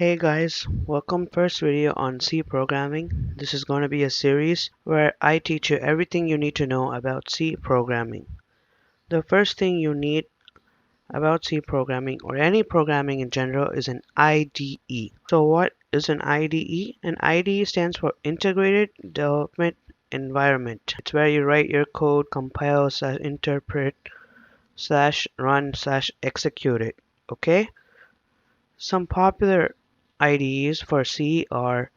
Hey guys, welcome first video on C programming. This is going to be a series where I teach you everything you need to know about C programming. The first thing you need about C programming or any programming in general is an IDE. So what is an IDE? An IDE stands for Integrated Development Environment. It's where you write your code, compile, interpret, run, execute it. Okay? Some popular IDEs for C are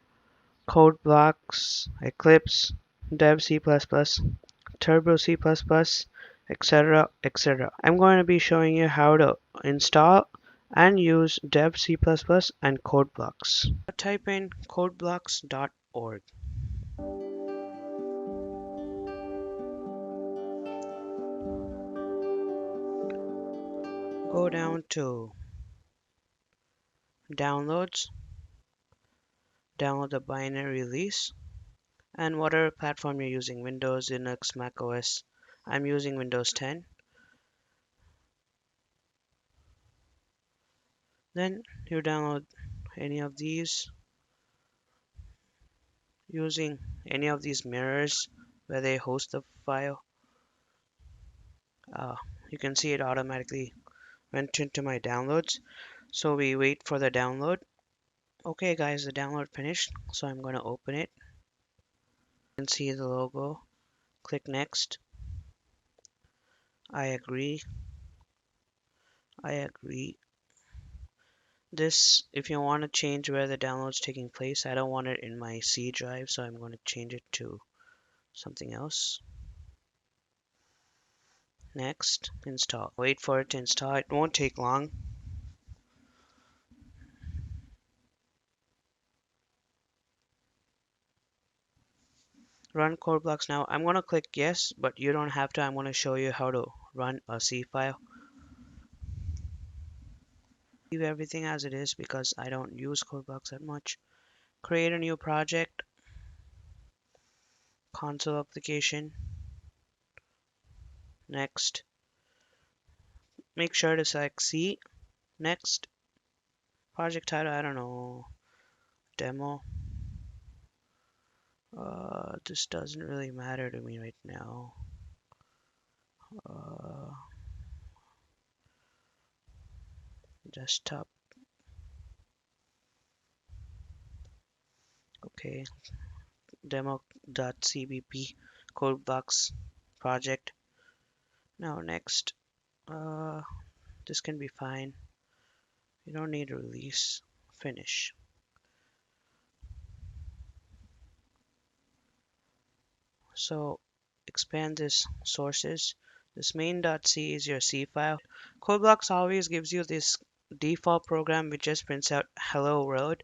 CodeBlocks, Eclipse, Dev C++, Turbo C++, etc. etc. I'm going to be showing you how to install and use Dev C++ and CodeBlocks. Type in codeblocks.org. Go down to Downloads, download the binary release, and whatever platform you're using, Windows, Linux, Mac OS. I'm using Windows 10. Then you download any of these using any of these mirrors where they host the file. You can see it automatically went into my downloads. So we wait for the download. Okay guys, the download finished. So I'm going to open it. You can see the logo. Click next. I agree. I agree. This, if you want to change where the download's taking place, I don't want it in my C drive, so I'm going to change it to something else. Next, install. Wait for it to install. It won't take long. Run code blocks now. I'm going to click yes, but you don't have to. I'm going to show you how to run a C file. Leave everything as it is because I don't use code blocks that much. Create a new project. Console application. Next. Make sure to select C. Next. Project title, I don't know. Demo. This doesn't really matter to me right now. Desktop. Okay. Demo.cbp code blocks project. Now next. This can be fine. You don't need to release. Finish. So expand this sources. This main.c is your C file. Codeblocks always gives you this default program which just prints out hello world.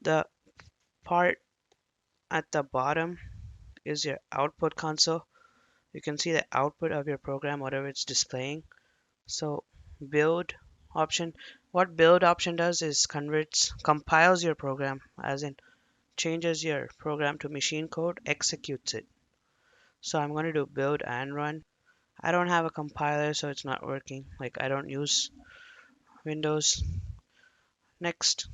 The part at the bottom is your output console. You can see the output of your program, whatever it's displaying. So build option. What build option does is compiles your program, as in changes your program to machine code, executes it. So I'm going to do build and run. I don't have a compiler, so it's not working. Like I don't use Windows. Next.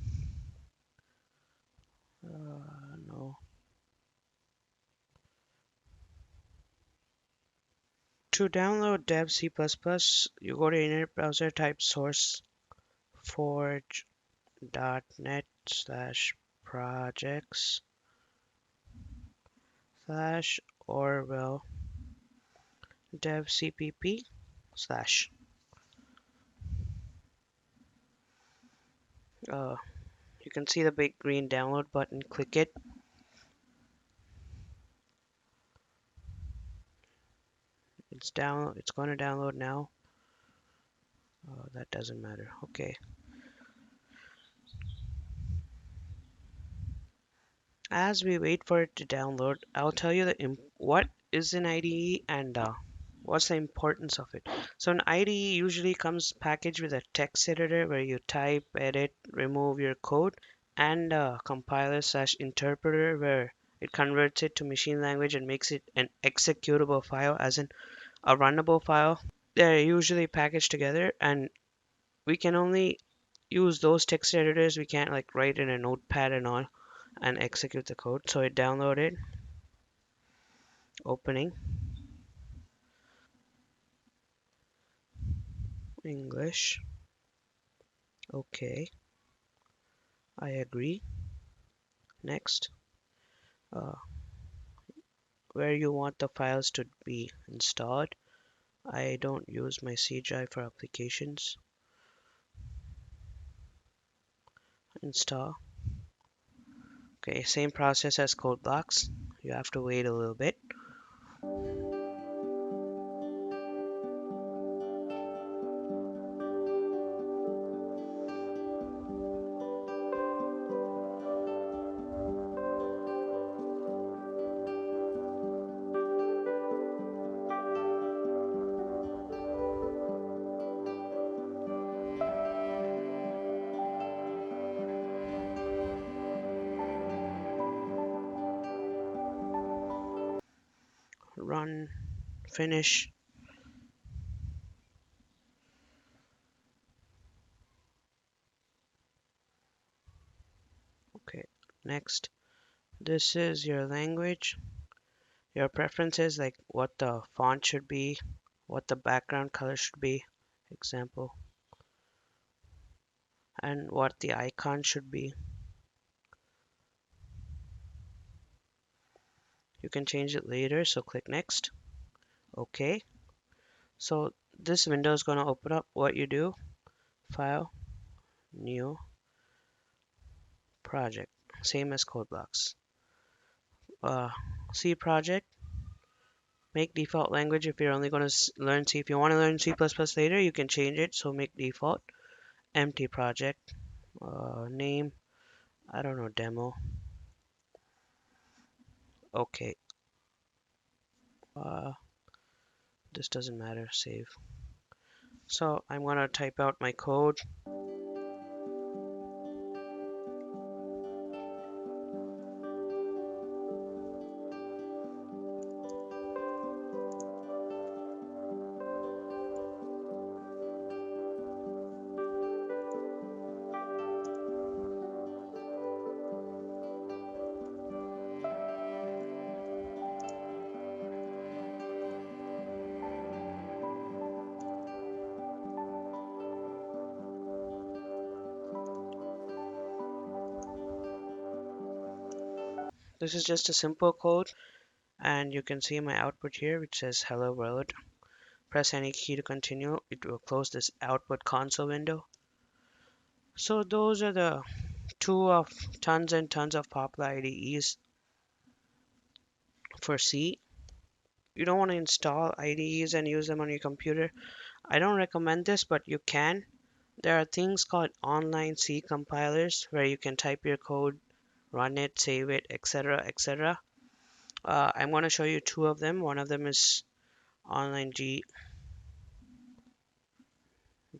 No. To download Dev C++, you go to Internet Browser, type source forge.net/projects /Orwell dev cpp slash. You can see the big green download button. Click it. It's down. It's going to download now. That doesn't matter. Okay. As we wait for it to download, I'll tell you what is an IDE and what's the importance of it. So an IDE usually comes packaged with a text editor where you type, edit, remove your code, and a compiler/interpreter where it converts it to machine language and makes it an executable file, as in a runnable file. They're usually packaged together, and we can only use those text editors. We can't like write in a notepad and all and execute the code. So I downloaded, opening, English, okay, I agree, next, uh, where you want the files to be installed. I don't use my C drive for applications. Install. Okay, same process as code blocks. You have to wait a little bit. Run, finish. Okay, next. This is your language. Your preferences, like what the font should be, what the background color should be, example, and what the icon should be. You can change it later, so click next. Okay. So this window is going to open up. What you do, file, new, project, same as code blocks. C project, make default language if you're only going to learn C. If you want to learn C++ later, you can change it. So make default, empty project, name, I don't know, demo. Okay. Uh, this doesn't matter, save. So I'm going to type out my code. This is just a simple code, and you can see my output here, which says hello world. Press any key to continue. It will close this output console window. So those are the two of tons and tons of popular IDEs for C. You don't want to install IDEs and use them on your computer. I don't recommend this, but you can. There are things called online C compilers where you can type your code, run it, save it, etc., etc. I'm going to show you two of them. One of them is online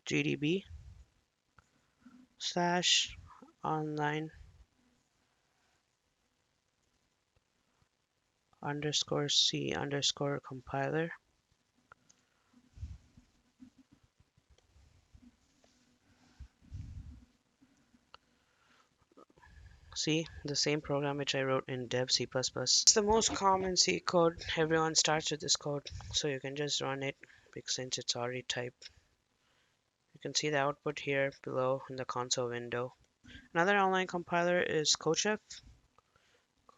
GDB slash online underscore C underscore compiler. See, the same program which I wrote in dev C++. It's the most common C code. Everyone starts with this code, so you can just run it because since it's already typed. You can see the output here below in the console window. Another online compiler is CodeChef.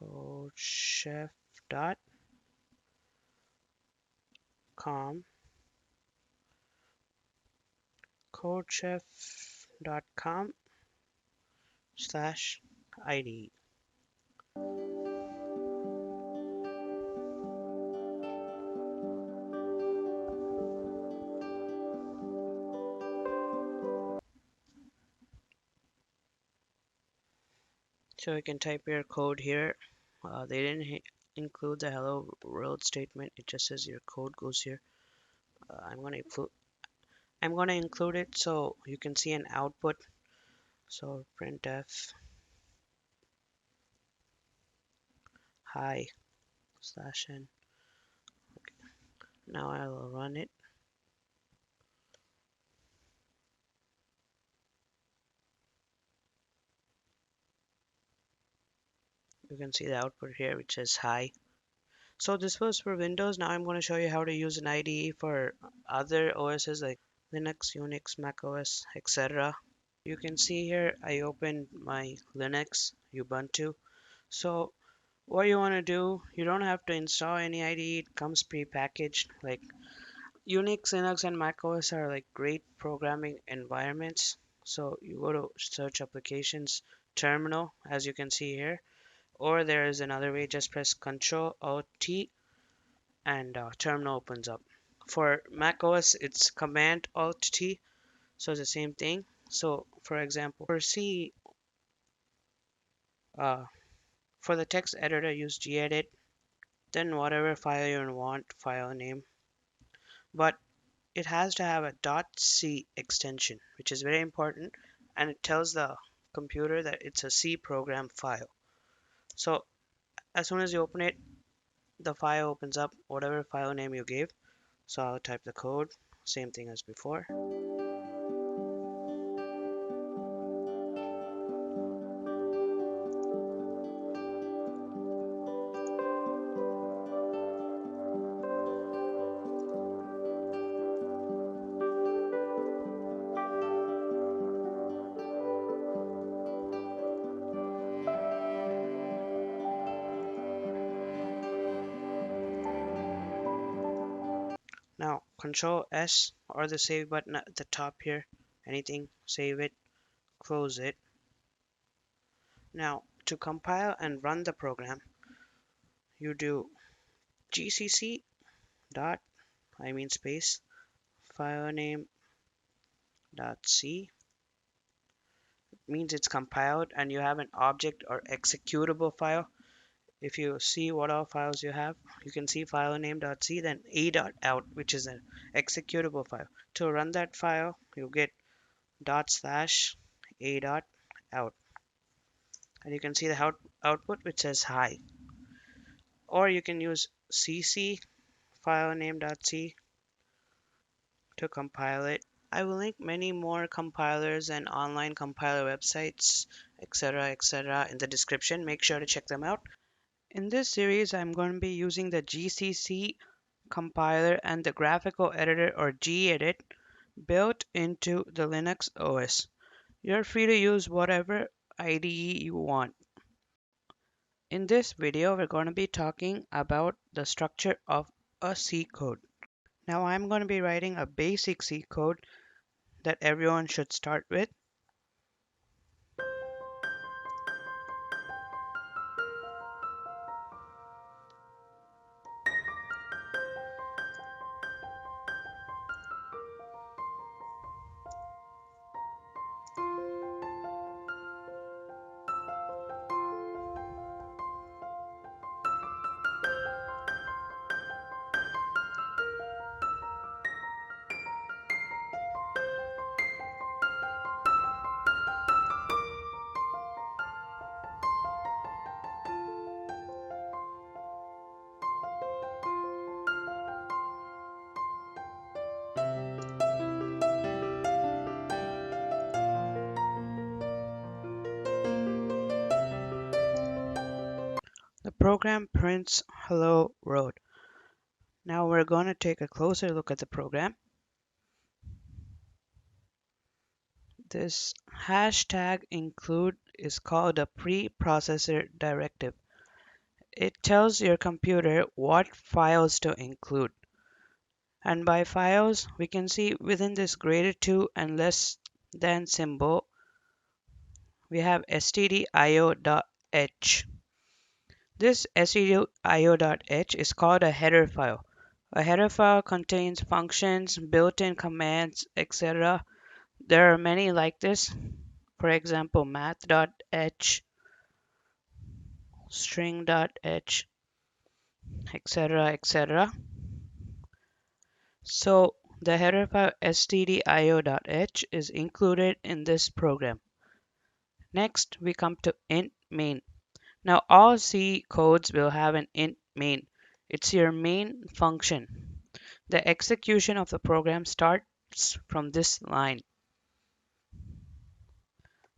CodeChef.com codechef.com slash IDE. So you can type your code here. They didn't include the hello world statement. It just says your code goes here. I'm going to include it so you can see an output. So printf hi slash n. Now I will run it. You can see the output here which says hi. So this was for Windows. Now I'm going to show you how to use an IDE for other OSs like Linux, Unix, Mac OS, etc. You can see here I opened my Linux, Ubuntu. So what you want to do, you don't have to install any IDE. It comes pre-packaged. Like Unix, Linux, and Mac OS are like great programming environments. So you go to search applications, terminal, as you can see here, or there is another way, just press Ctrl Alt T and terminal opens up. For Mac OS, it's Command Alt T, so it's the same thing. So for example, for C, uh, for the text editor, use gedit, then whatever file you want, file name, but it has to have a .c extension, which is very important, and it tells the computer that it's a C program file. So as soon as you open it, the file opens up, whatever file name you gave. So I'll type the code, same thing as before. Now Control S or the save button at the top here, anything, save it, close it. Now to compile and run the program, you do gcc dot, space, file name dot c, means it's compiled and you have an object or executable file. If you see what all files you have, you can see file name.c, then a.out, which is an executable file. To run that file, you get /a.out, and you can see the output which says hi. Or you can use cc file name.c to compile it. I will link many more compilers and online compiler websites, etc., in the description. Make sure to check them out. In this series, I'm going to be using the GCC compiler and the graphical editor or gedit built into the Linux OS. You're free to use whatever IDE you want. In this video, we're going to be talking about the structure of a C code. Now, I'm going to be writing a basic C code that everyone should start with. The program prints hello world. Now we're going to take a closer look at the program. This hashtag include is called a preprocessor directive. It tells your computer what files to include. And by files, we can see within this greater to and less than symbol, we have stdio.h. This stdio.h is called a header file. A header file contains functions, built-in commands, etc. There are many like this. For example, math.h, string.h, etc. So the header file stdio.h is included in this program. Next, we come to int main. Now all C codes will have an int main. It's your main function. The execution of the program starts from this line.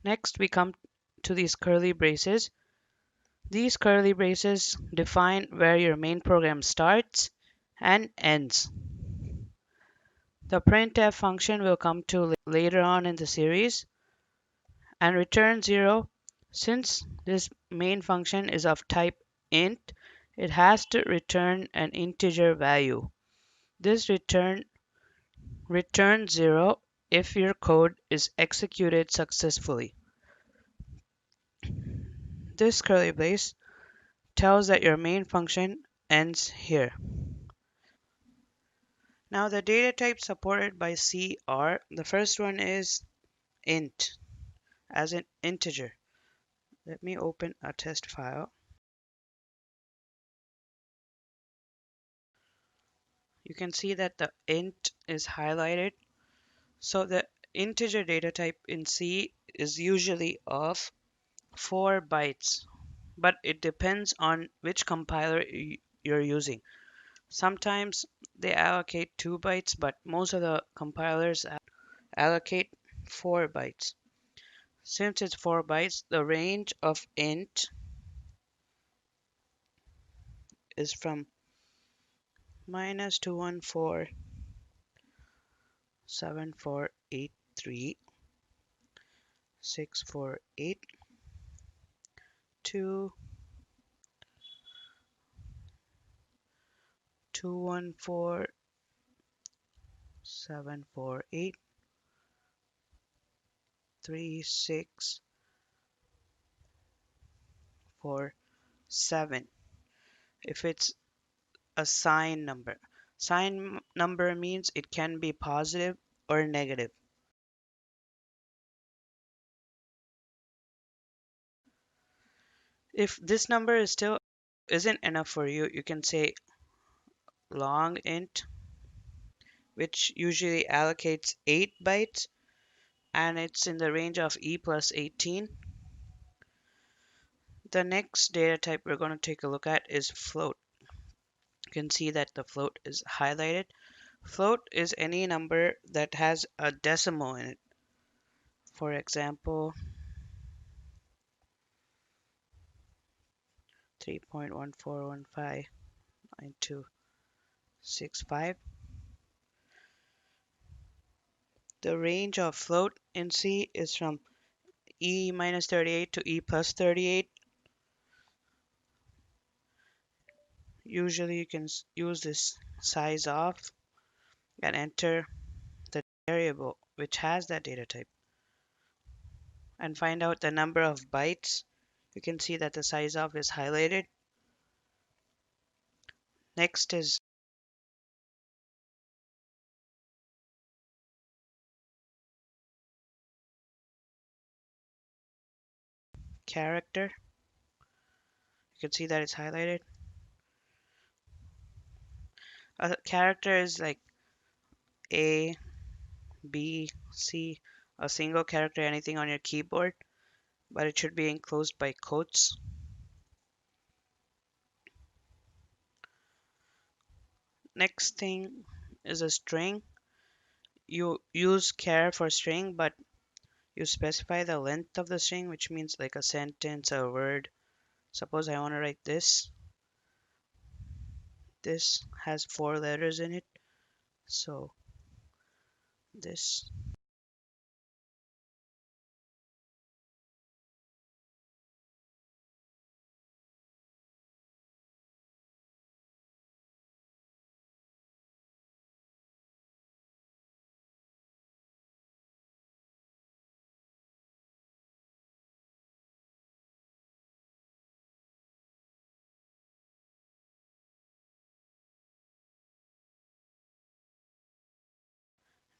Next, we come to these curly braces. These curly braces define where your main program starts and ends. The printf function will come to later on in the series and return 0. Since this main function is of type int, it has to return an integer value. This returns 0 if your code is executed successfully. This curly brace tells that your main function ends here. Now the data types supported by C are, the first one is int, as in integer. Let me open a test file. You can see that the int is highlighted. So the integer data type in C is usually of 4 bytes, but it depends on which compiler you're using. Sometimes they allocate 2 bytes, but most of the compilers allocate 4 bytes. Since it's 4 bytes, the range of int is from -214748364 to 214748364 if it's a sign number. Sign number means it can be positive or negative. If this number is still isn't enough for you, you can say long int, which usually allocates 8 bytes and it's in the range of e plus 18. The next data type we're going to take a look at is float. You can see that the float is highlighted. Float is any number that has a decimal in it. For example, 3.14159265. The range of float in C is from e minus 38 to e plus 38. Usually you can use this size of and enter the variable which has that data type and find out the number of bytes. You can see that the size of is highlighted. Next is character. You can see that it's highlighted. A character is like A, B, C, a single character, anything on your keyboard, but it should be enclosed by quotes. Next thing is a string. You use char for string, but you specify the length of the string, which means like a sentence, a word. Suppose I want to write this. This has 4 letters in it, so this.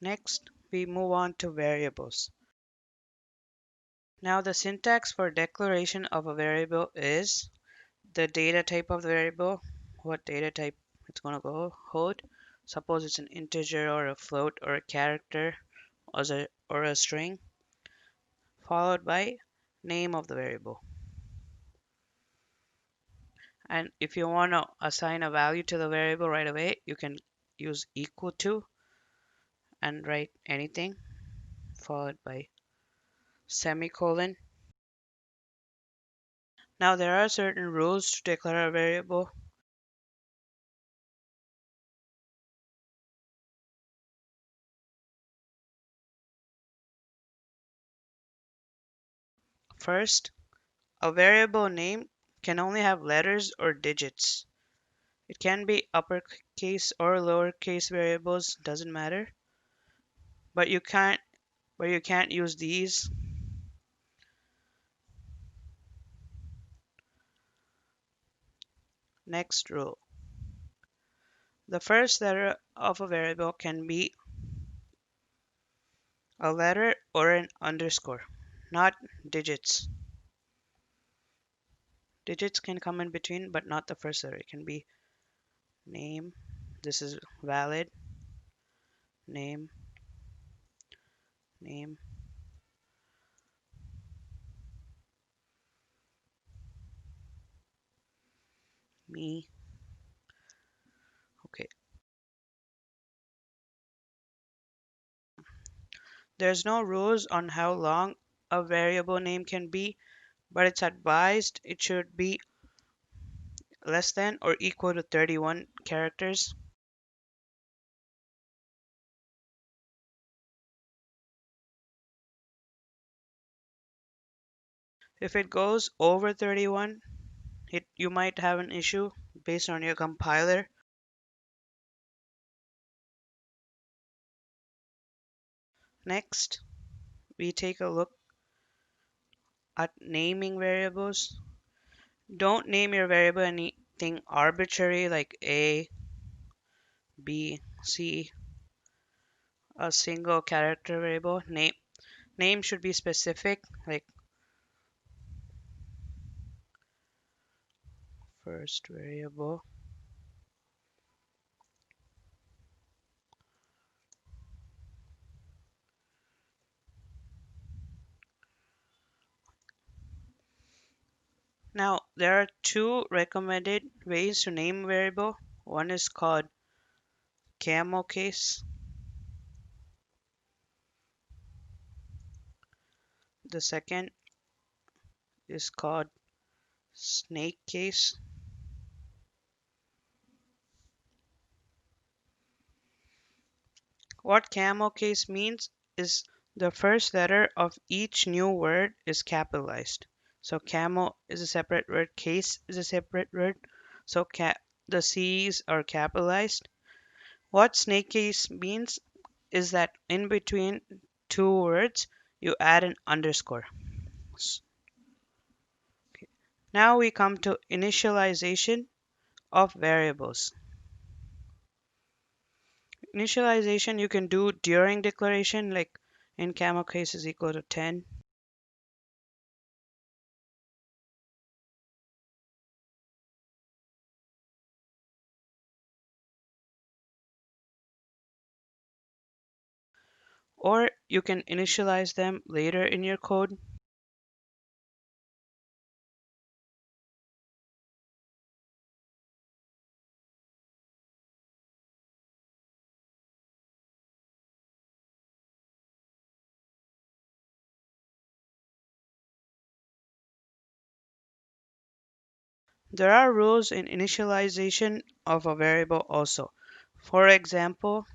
Next, we move on to variables. Now the syntax for declaration of a variable is the data type of the variable, what data type it's going to hold. Suppose it's an integer or a float or a character or a string, followed by name of the variable. And if you want to assign a value to the variable right away, you can use equal to and write anything, followed by semicolon. Now there are certain rules to declare a variable. First, a variable name can only have letters or digits. It can be uppercase or lowercase variables, doesn't matter. But you can't use these. Next rule. The first letter of a variable can be a letter or an underscore, not digits. Digits can come in between, but not the first letter. It can be name. This is valid. Name, name, me. Okay. There's no rules on how long a variable name can be, but it's advised it should be less than or equal to 31 characters. If it goes over 31, you might have an issue based on your compiler. Next, we take a look at naming variables. Don't name your variable anything arbitrary like A, B, C, a single character variable. Name should be specific, like first variable. Now, there are two recommended ways to name a variable. One is called camel case. The second is called snake case. What camel case means is the first letter of each new word is capitalized. So camel is a separate word, case is a separate word. So the C's are capitalized. What snake case means is that in between two words you add an underscore. Now we come to initialization of variables. Initialization you can do during declaration, like in camel case is equal to 10. Or you can initialize them later in your code. There are rules in initialization of a variable also. For example,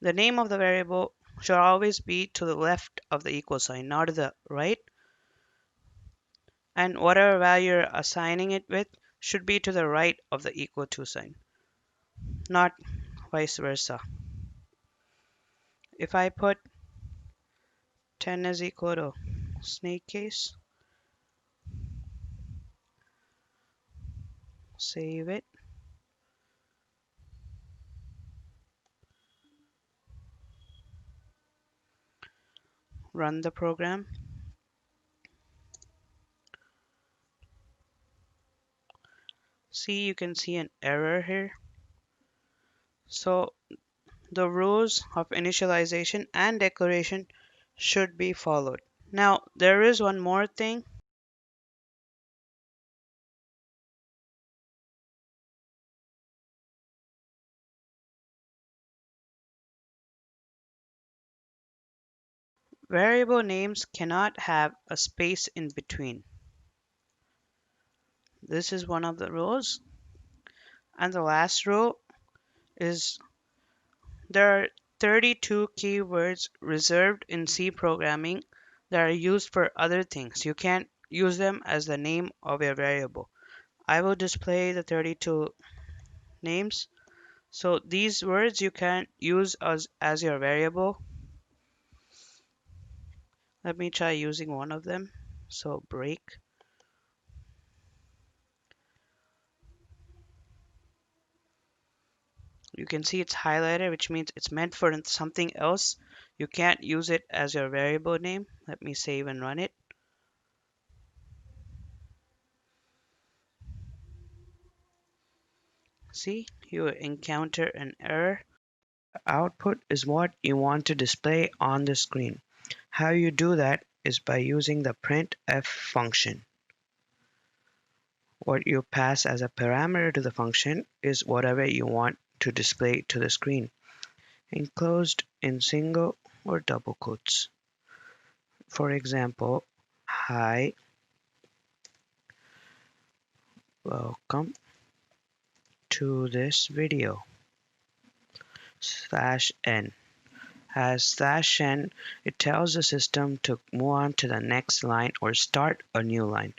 the name of the variable should always be to the left of the equal sign, not to the right. And whatever value you're assigning it with should be to the right of the equal to sign, not vice versa. If I put 10 is equal to snake case, save it, run the program. See, you can see an error here. So the rules of initialization and declaration should be followed. Now, there is one more thing. Variable names cannot have a space in between. This is one of the rows. And the last row is there are 32 keywords reserved in C programming that are used for other things. You can't use them as the name of your variable. I will display the 32 names. So these words you can use as your variable. Let me try using one of them. So break. You can see it's highlighted, which means it's meant for something else. You can't use it as your variable name. Let me save and run it. See, you encounter an error. Output is what you want to display on the screen. How you do that is by using the printf function. What you pass as a parameter to the function is whatever you want to display to the screen, enclosed in single or double quotes. For example, hi, welcome to this video, /n. As /n, it tells the system to move on to the next line or start a new line.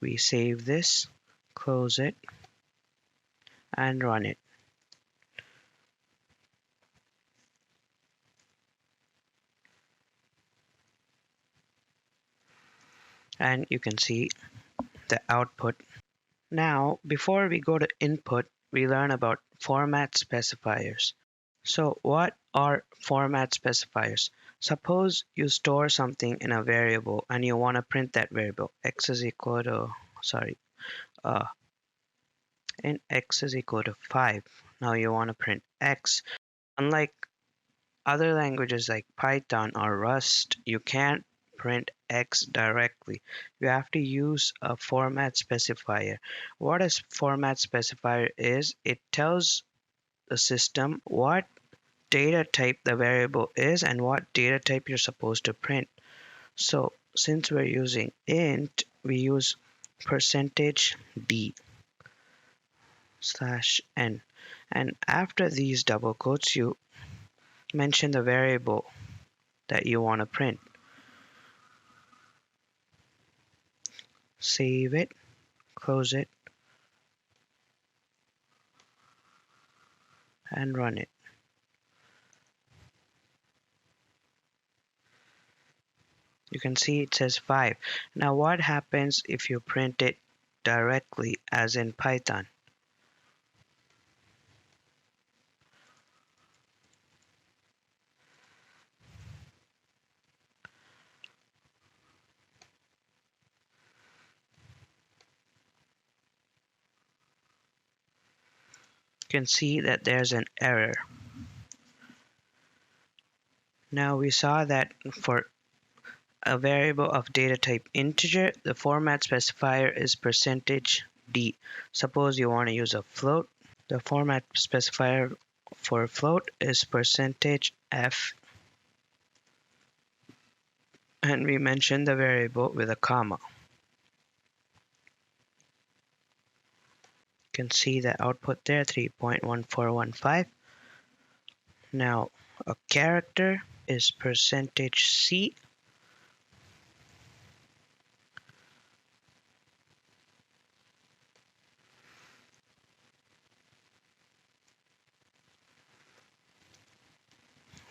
We save this, close it, and run it. And you can see the output. Now, before we go to input, we learn about format specifiers. So what are format specifiers? Suppose you store something in a variable and you want to print that variable. X is equal to, uh, x is equal to 5. Now you want to print x. Unlike other languages like Python or Rust, you can't print x directly. You have to use a format specifier. What a format specifier is, it tells the system what data type the variable is and what data type you're supposed to print. So since we're using int, we use %d /n, and after these double quotes you mention the variable that you want to print. Save it, close it, and run it. You can see it says 5. Now what happens if you print it directly as in Python? You can see that there's an error. Now we saw that for a variable of data type integer, the format specifier is %d. Suppose you want to use a float. The format specifier for float is %f, and we mention the variable with a comma. You can see the output there, 3.1415. Now a character is %c.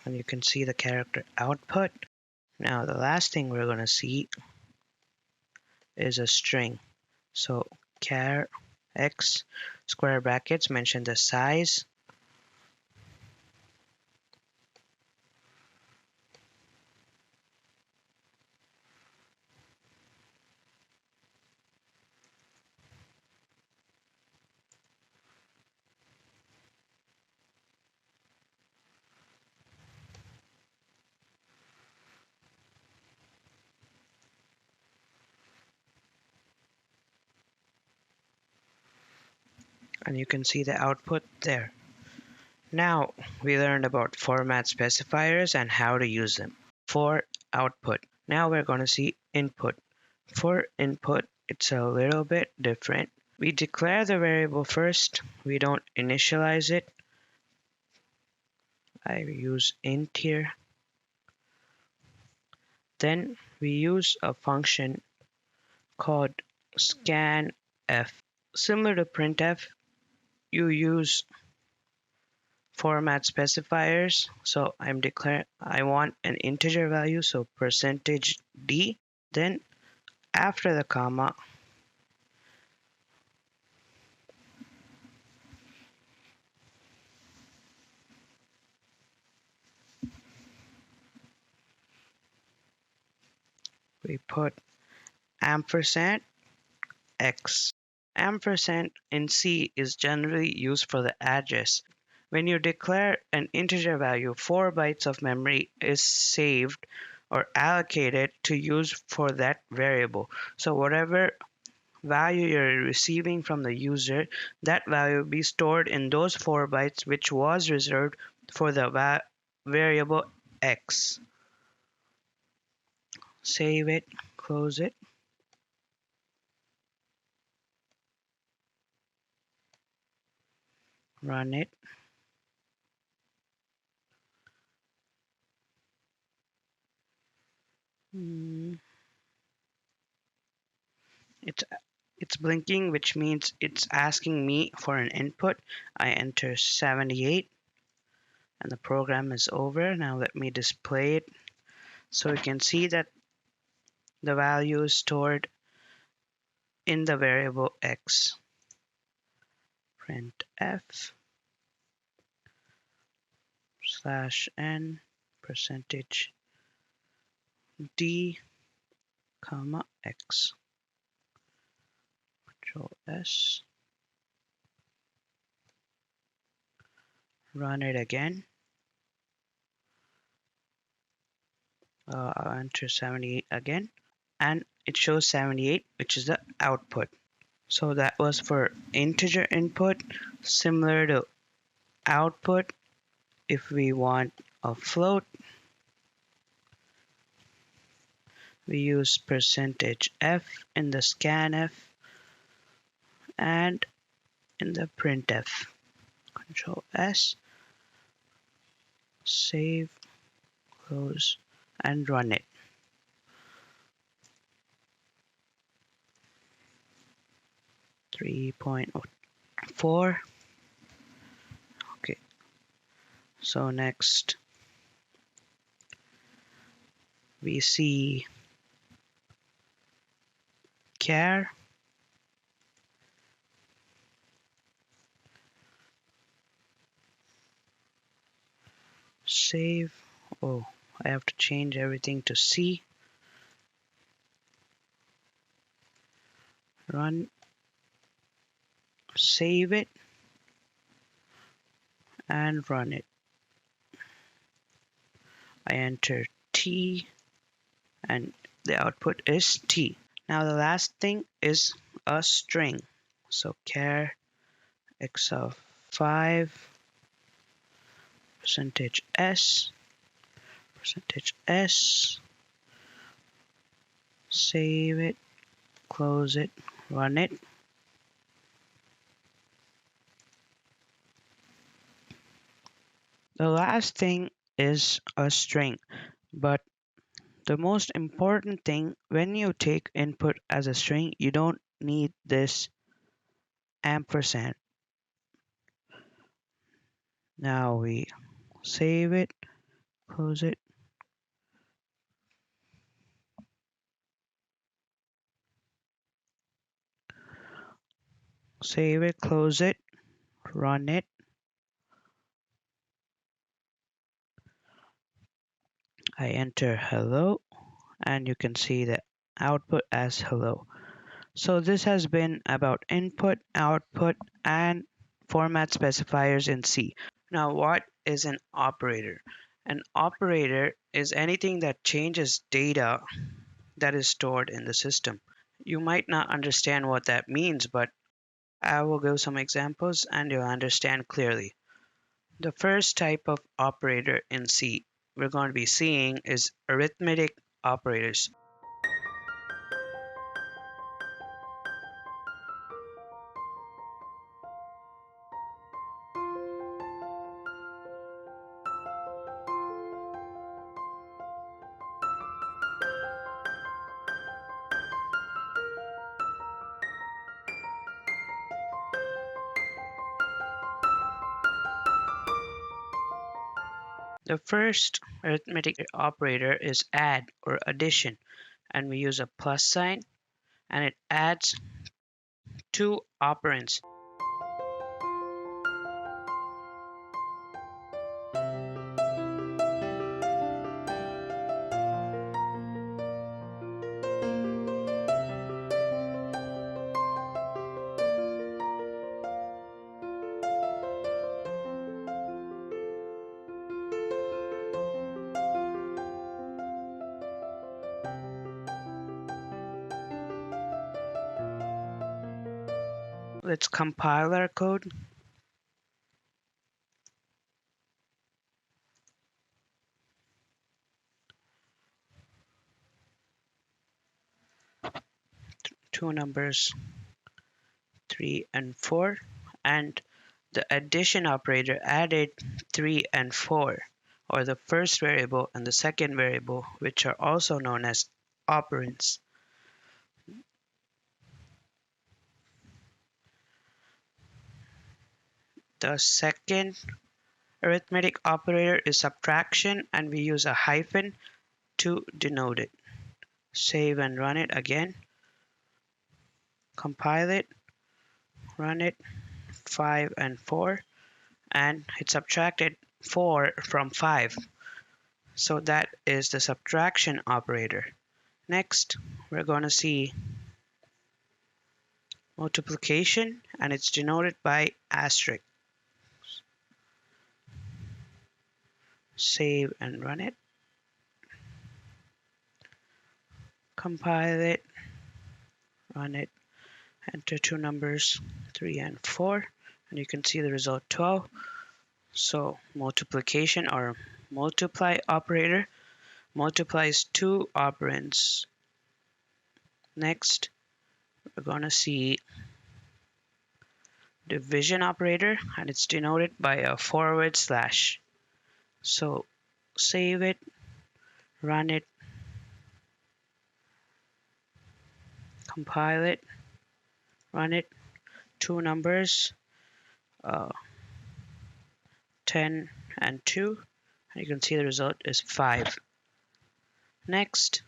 And you can see the character output. Now the last thing we're going to see is a string. So char x square brackets mention the size, and you can see the output there. Now we learned about format specifiers and how to use them. For output, now we're going to see input. For input, it's a little bit different. We declare the variable first. We don't initialize it. I use int here. Then we use a function called scanf. Similar to printf, you use format specifiers. So I want an integer value, so %d. Then after the comma, we put ampersand x. Ampersand in C is generally used for the address. When you declare an integer value, 4 bytes of memory is saved or allocated to use for that variable. So whatever value you're receiving from the user, that value will be stored in those 4 bytes which was reserved for the variable x. Save it, close it, run it. It's it's blinking, which means it's asking me for an input. I enter 78 and the program is over. Now let me display it so you can see that the value is stored in the variable x. Printf /n %d comma x. Control S. Run it again. I'll enter 78 again, and it shows 78, which is the output. So that was for integer input. Similar to output, if we want a float, we use %f in the scanf and in the printf. Control S, save, close, and run it. .4. Okay, so next we see char. Save. Oh, I have to change everything to C. Run. Save it and run it. I enter T and the output is T. Now the last thing is a string. So char x of 5 %s %s, save it, close it, run it. The last thing is a string, but the most important thing when you take input as a string, you don't need this ampersand. Now we save it, close it, save it, close it, run it. I enter hello and you can see the output as hello. So this has been about input, output, and format specifiers in C. Now what is an operator? An operator is anything that changes data that is stored in the system. You might not understand what that means, but I will give some examples and you'll understand clearly. The first type of operator in C we're going to be seeing is arithmetic operators. The first arithmetic operator is add or addition, and we use a plus sign, and it adds two operands. Let's compile our code. Two numbers, 3 and 4, and the addition operator added 3 and 4, or the first variable and the second variable, which are also known as operands. The second arithmetic operator is subtraction, and we use a hyphen to denote it. Save and run it again. Compile it, run it, 5 and 4, and it subtracted 4 from 5. So that is the subtraction operator. Next, we're going to see multiplication, and it's denoted by asterisk. Save and run it. Compile it, run it, enter two numbers, 3 and 4, and you can see the result 12. So multiplication or multiply operator multiplies two operands. Next, we're going to see division operator, and it's denoted by a forward slash. So save it, run it, compile it, run it, two numbers, 10 and 2, and you can see the result is 5. Next,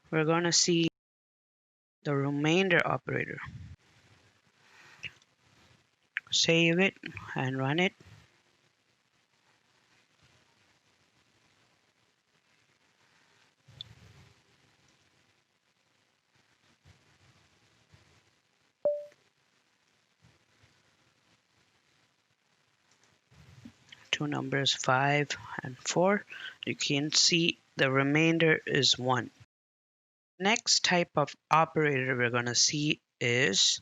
we're going to see the remainder operator. Save it and run it. Two numbers, 5 and 4. You can see the remainder is 1. Next type of operator we're going to see is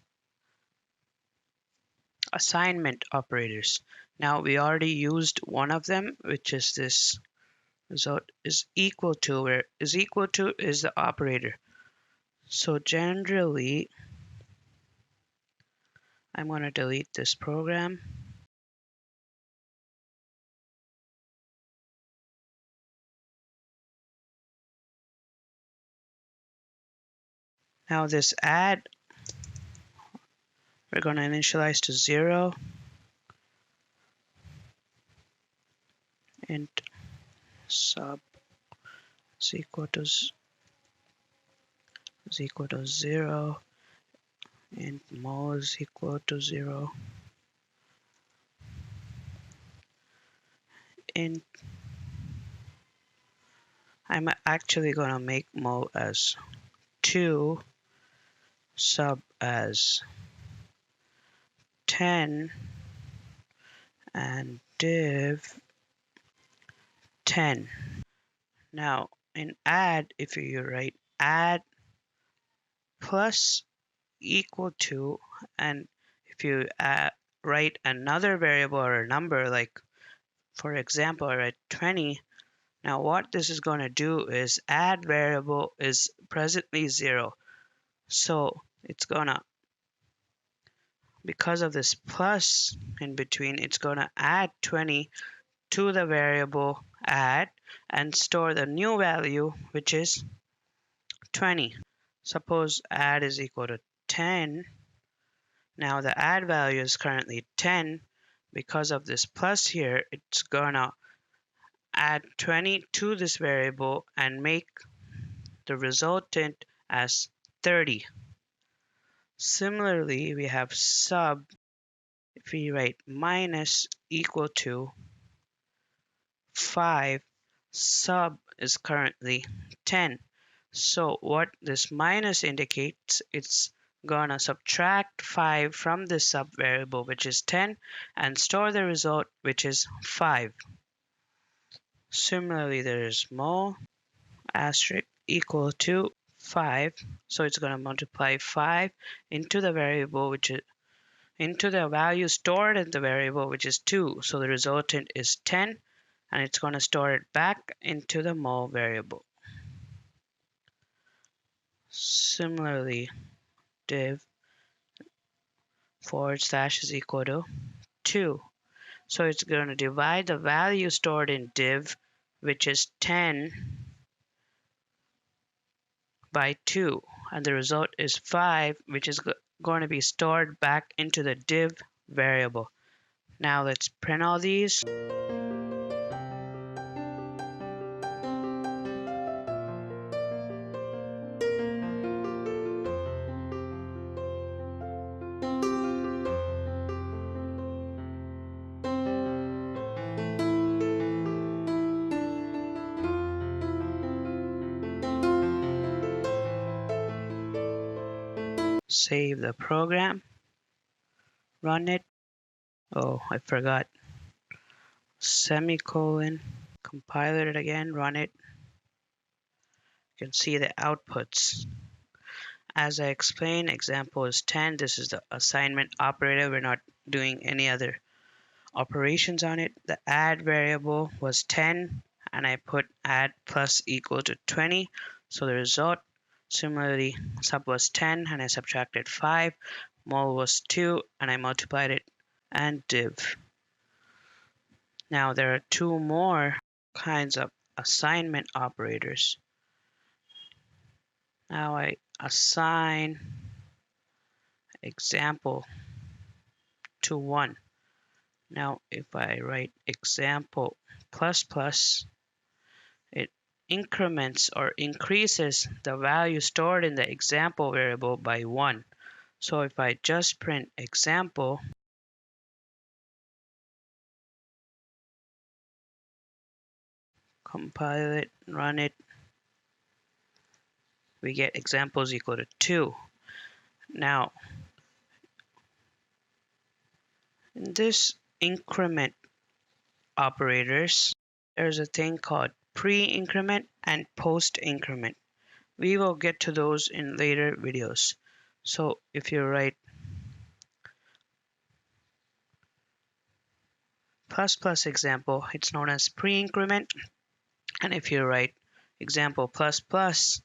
assignment operators. Now we already used one of them, which is this result is equal to, where is equal to is the operator. So generally, I'm going to delete this program. Now this add, we're going to initialize to 0, int sub is equal to 0, int mo is equal to 0, int, I'm actually going to make mo as 2, sub as 10, and div 10. Now in add, if you write add plus equal to, and if you write another variable or a number, like for example I write 20, now what this is going to do is add variable is presently 0, so it's gonna, because of this plus in between, it's gonna add 20 to the variable add and store the new value, which is 20. Suppose add is equal to 10. Now the add value is currently 10, Because of this plus here, it's gonna add 20 to this variable and make the resultant as 30. Similarly, we have sub. If we write minus equal to 5, sub is currently 10. So what this minus indicates, it's gonna subtract 5 from this sub variable, which is 10, and store the result, which is 5. Similarly, there is mul asterisk equal to 5. So it's going to multiply 5 into the variable, which is into the value stored in the variable, which is 2. So the resultant is 10, and it's going to store it back into the mul variable. Similarly, div / is equal to 2. So it's going to divide the value stored in div, which is 10, by 2, and the result is 5, which is going to be stored back into the div variable. Now let's print all these. Save the program, run it. Oh, I forgot. Semicolon, compile it again, run it. You can see the outputs. As I explained, example is 10. This is the assignment operator. We're not doing any other operations on it. The add variable was 10, and I put add plus equal to 20. So the result, similarly, sub was 10, and I subtracted 5. Mul was 2, and I multiplied it, and div. Now there are two more kinds of assignment operators. Now I assign example to 1. Now if I write example plus plus, it increments or increases the value stored in the example variable by 1. So if I just print example, compile it, run it, we get examples equal to 2. Now, in this increment operators, there's a thing called pre-increment and post-increment. We will get to those in later videos. So if you write plus plus example, it's known as pre-increment. And if you write example plus plus,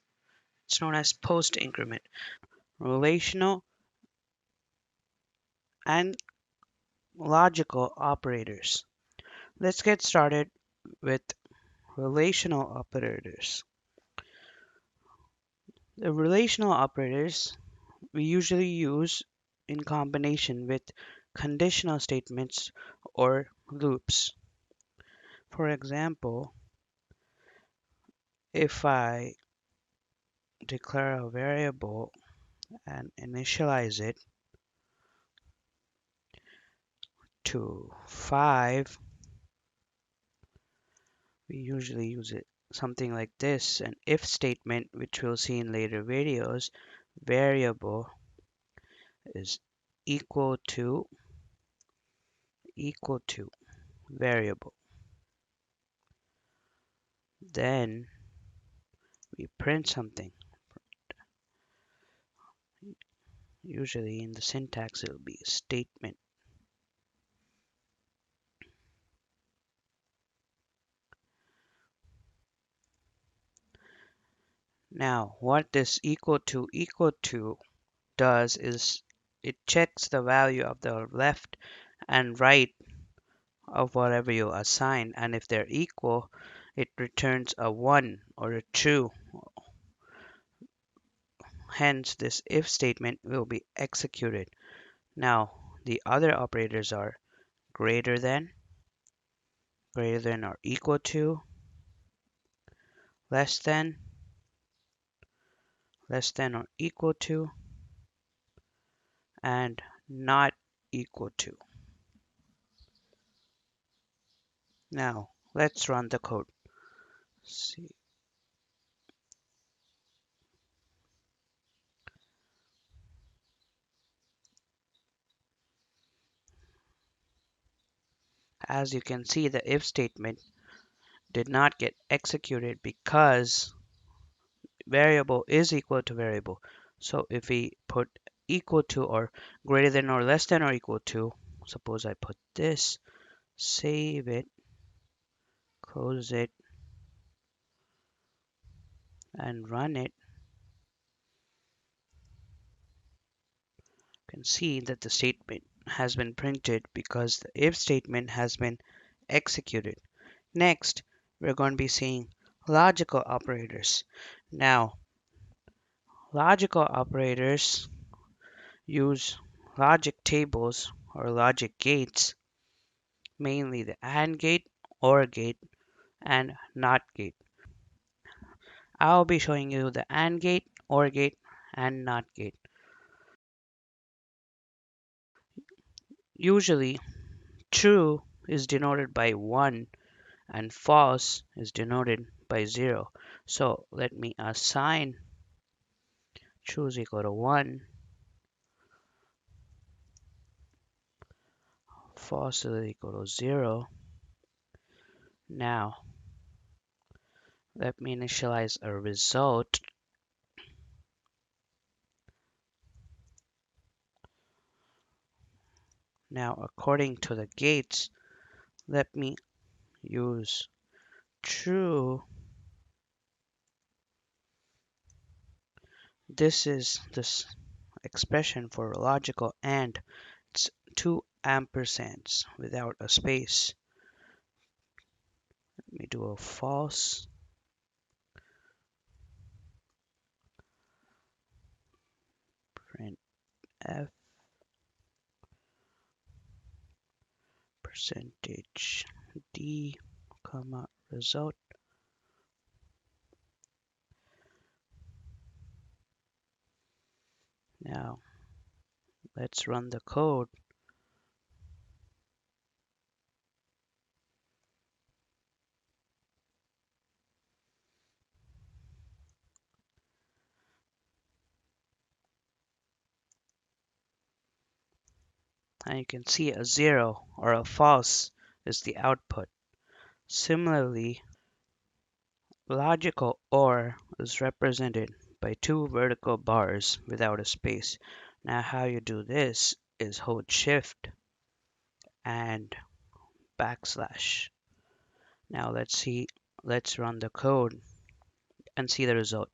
it's known as post-increment. Relational and logical operators. Let's get started with relational operators. The relational operators we usually use in combination with conditional statements or loops. For example, if I declare a variable and initialize it to 5, we usually use it something like this, an if statement, which we'll see in later videos. Variable is equal to variable. Then we print something. Usually in the syntax it'll be a statement. Now what this equal to does is it checks the value of the left and right of whatever you assign, and if they're equal, it returns a 1 or a true. Hence this if statement will be executed. Now the other operators are greater than or equal to, less than or equal to, and not equal to. Now, let's run the code. See. As you can see, the if statement did not get executed because variable is equal to variable. So if we put equal to or greater than or less than or equal to, suppose I put this, save it, close it, and run it, you can see that the statement has been printed because the if statement has been executed. Next, we're going to be seeing logical operators. Now, logical operators use logic tables or logic gates, mainly the AND gate, OR gate, and NOT gate. I'll be showing you the AND gate, OR gate, and NOT gate. Usually, true is denoted by 1 and false is denoted by 0. So let me assign true is equal to 1, false is equal to 0. Now, let me initialize a result. Now, according to the gates, let me use true. This is this expression for logical AND. It's 2 ampersands without a space. Let me do a false. Printf percentage d comma result. Now let's run the code. And you can see a 0 or a false is the output. Similarly, logical OR is represented by 2 vertical bars without a space. Now how you do this is hold shift and backslash. Now let's run the code and see the result.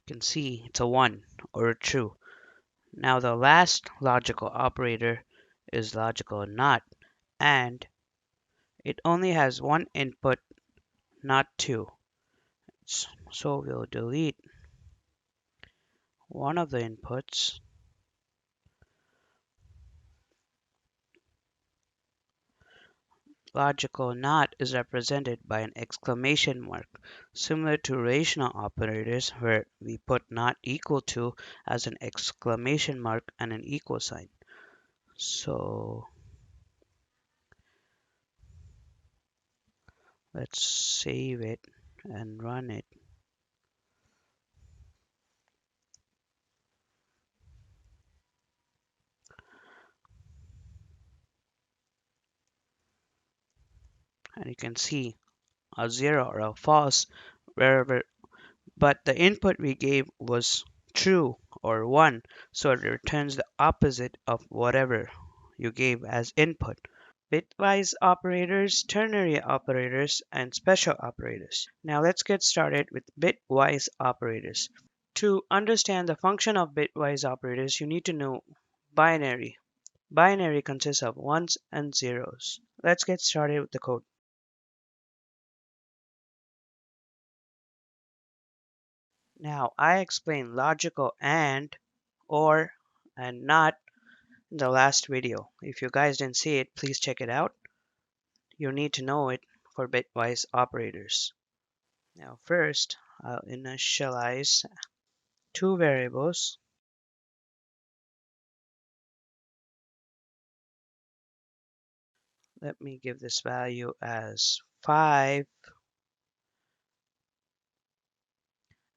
You can see it's a 1 or a true. Now the last logical operator is logical NOT, and it only has one input, not two. So we'll delete one of the inputs. Logical NOT is represented by an exclamation mark, similar to relational operators where we put not equal to as an exclamation mark and an equal sign. So let's save it and run it. And you can see a 0 or a false wherever, but the input we gave was true or 1, so it returns the opposite of whatever you gave as input. Bitwise operators, ternary operators, and special operators. Now let's get started with bitwise operators. To understand the function of bitwise operators, you need to know binary. Binary consists of ones and zeros. Let's get started with the code. Now I explain logical AND, OR, and not in the last video. If you guys didn't see it, please check it out. You need to know it for bitwise operators. Now first, I'll initialize two variables. Let me give this value as 5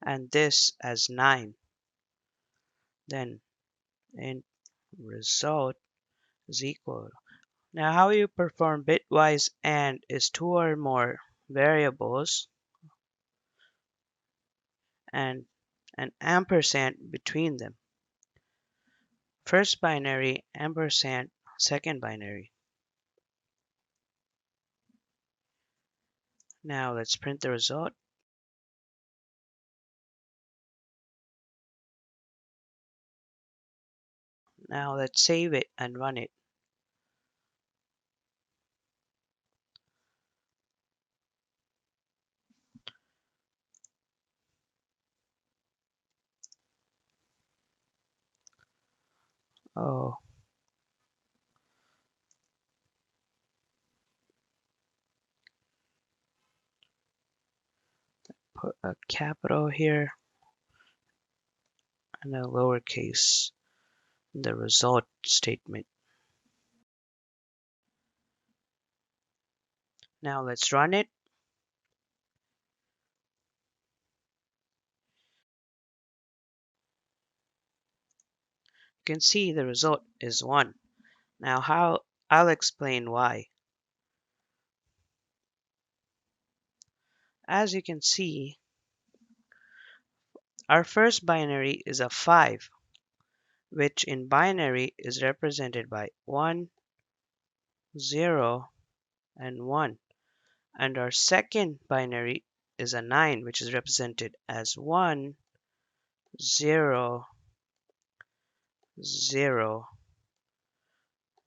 and this as 9. Then int result is equal. Now how you perform bitwise AND is two or more variables and an ampersand between them. First binary ampersand second binary. Now let's print the result. Now let's save it and run it. Oh, put a capital here and a lowercase in the result statement. Now let's run it. You can see the result is 1. Now I'll explain why. As you can see, our first binary is a 5, which in binary is represented by 1, 0, and 1. And our second binary is a 9, which is represented as 1, 0, 0,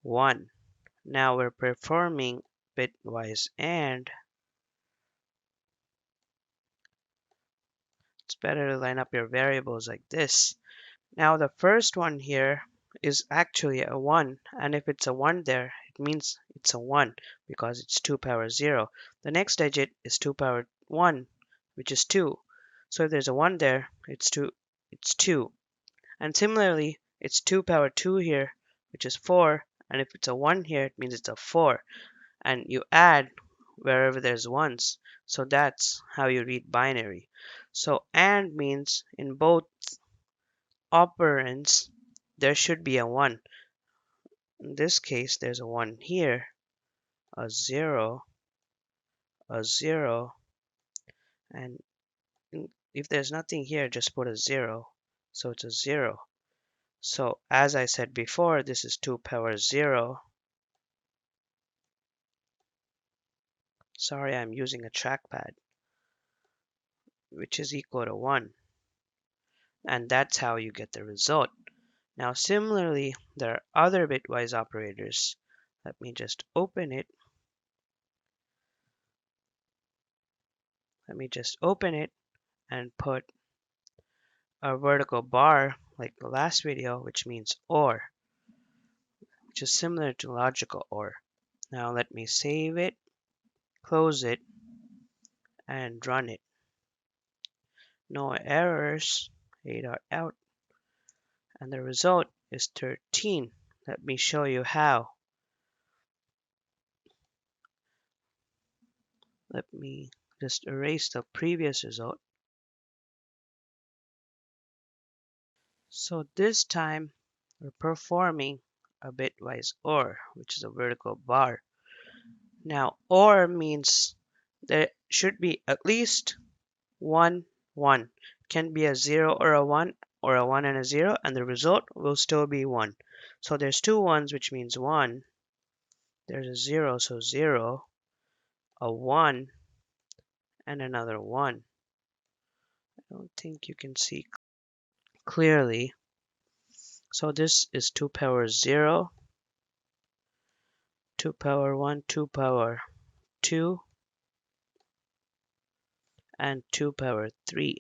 1. Now we're performing bitwise AND. It's better to line up your variables like this. Now the first one here is actually a 1, and if it's a 1 there, it means it's a 1 because it's 2 power 0. The next digit is 2 power 1, which is 2. So if there's a 1 there, it's 2. And similarly, it's 2 power 2 here, which is 4, and if it's a 1 here, it means it's a 4. And you add wherever there's ones. So that's how you read binary. So AND means in both operands, there should be a 1. In this case, there's a 1 here, a 0, a 0, and if there's nothing here, just put a 0. So it's a 0. So as I said before, this is 2 power 0. Sorry, I'm using a trackpad, which is equal to 1. And that's how you get the result. Now similarly, there are other bitwise operators. Let me just open it. Let me just open it and put a vertical bar like the last video, which means OR, which is similar to logical OR. Now let me save it, close it, and run it. No errors, 8 are out, and the result is 13. Let me show you how. Let me just erase the previous result. So this time we're performing a bitwise OR, which is a vertical bar. Now OR means there should be at least 1, 1. It can be a 0 or a 1, or a 1 and a 0, and the result will still be 1. So there's two 1s, which means 1. There's a 0, so 0, a 1, and another 1. I don't think you can see clearly. So this is 2 power 0, 2 power 1, 2 power 2, and 2 power 3.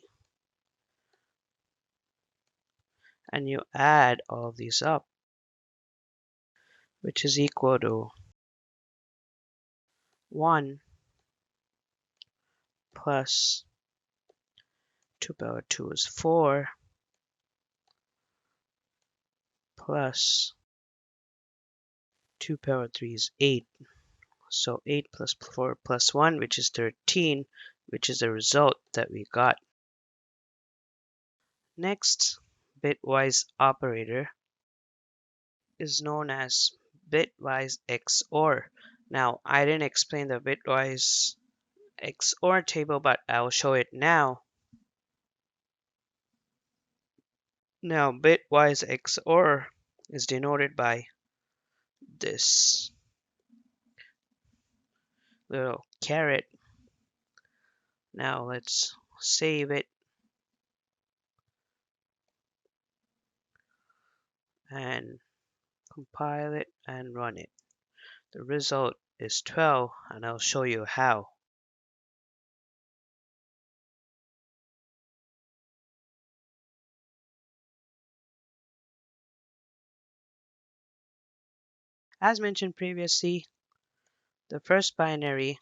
and you add all of these up, which is equal to 1 plus 2 power 2 is 4 plus 2 power 3 is 8. So 8 plus 4 plus 1, which is 13, which is the result that we got. Next, bitwise operator is known as bitwise XOR. Now, I didn't explain the bitwise XOR table, but I'll show it now. Now, bitwise XOR is denoted by this little caret. Now, let's save it and compile it and run it. The result is 12, and I'll show you how. As mentioned previously, the first binary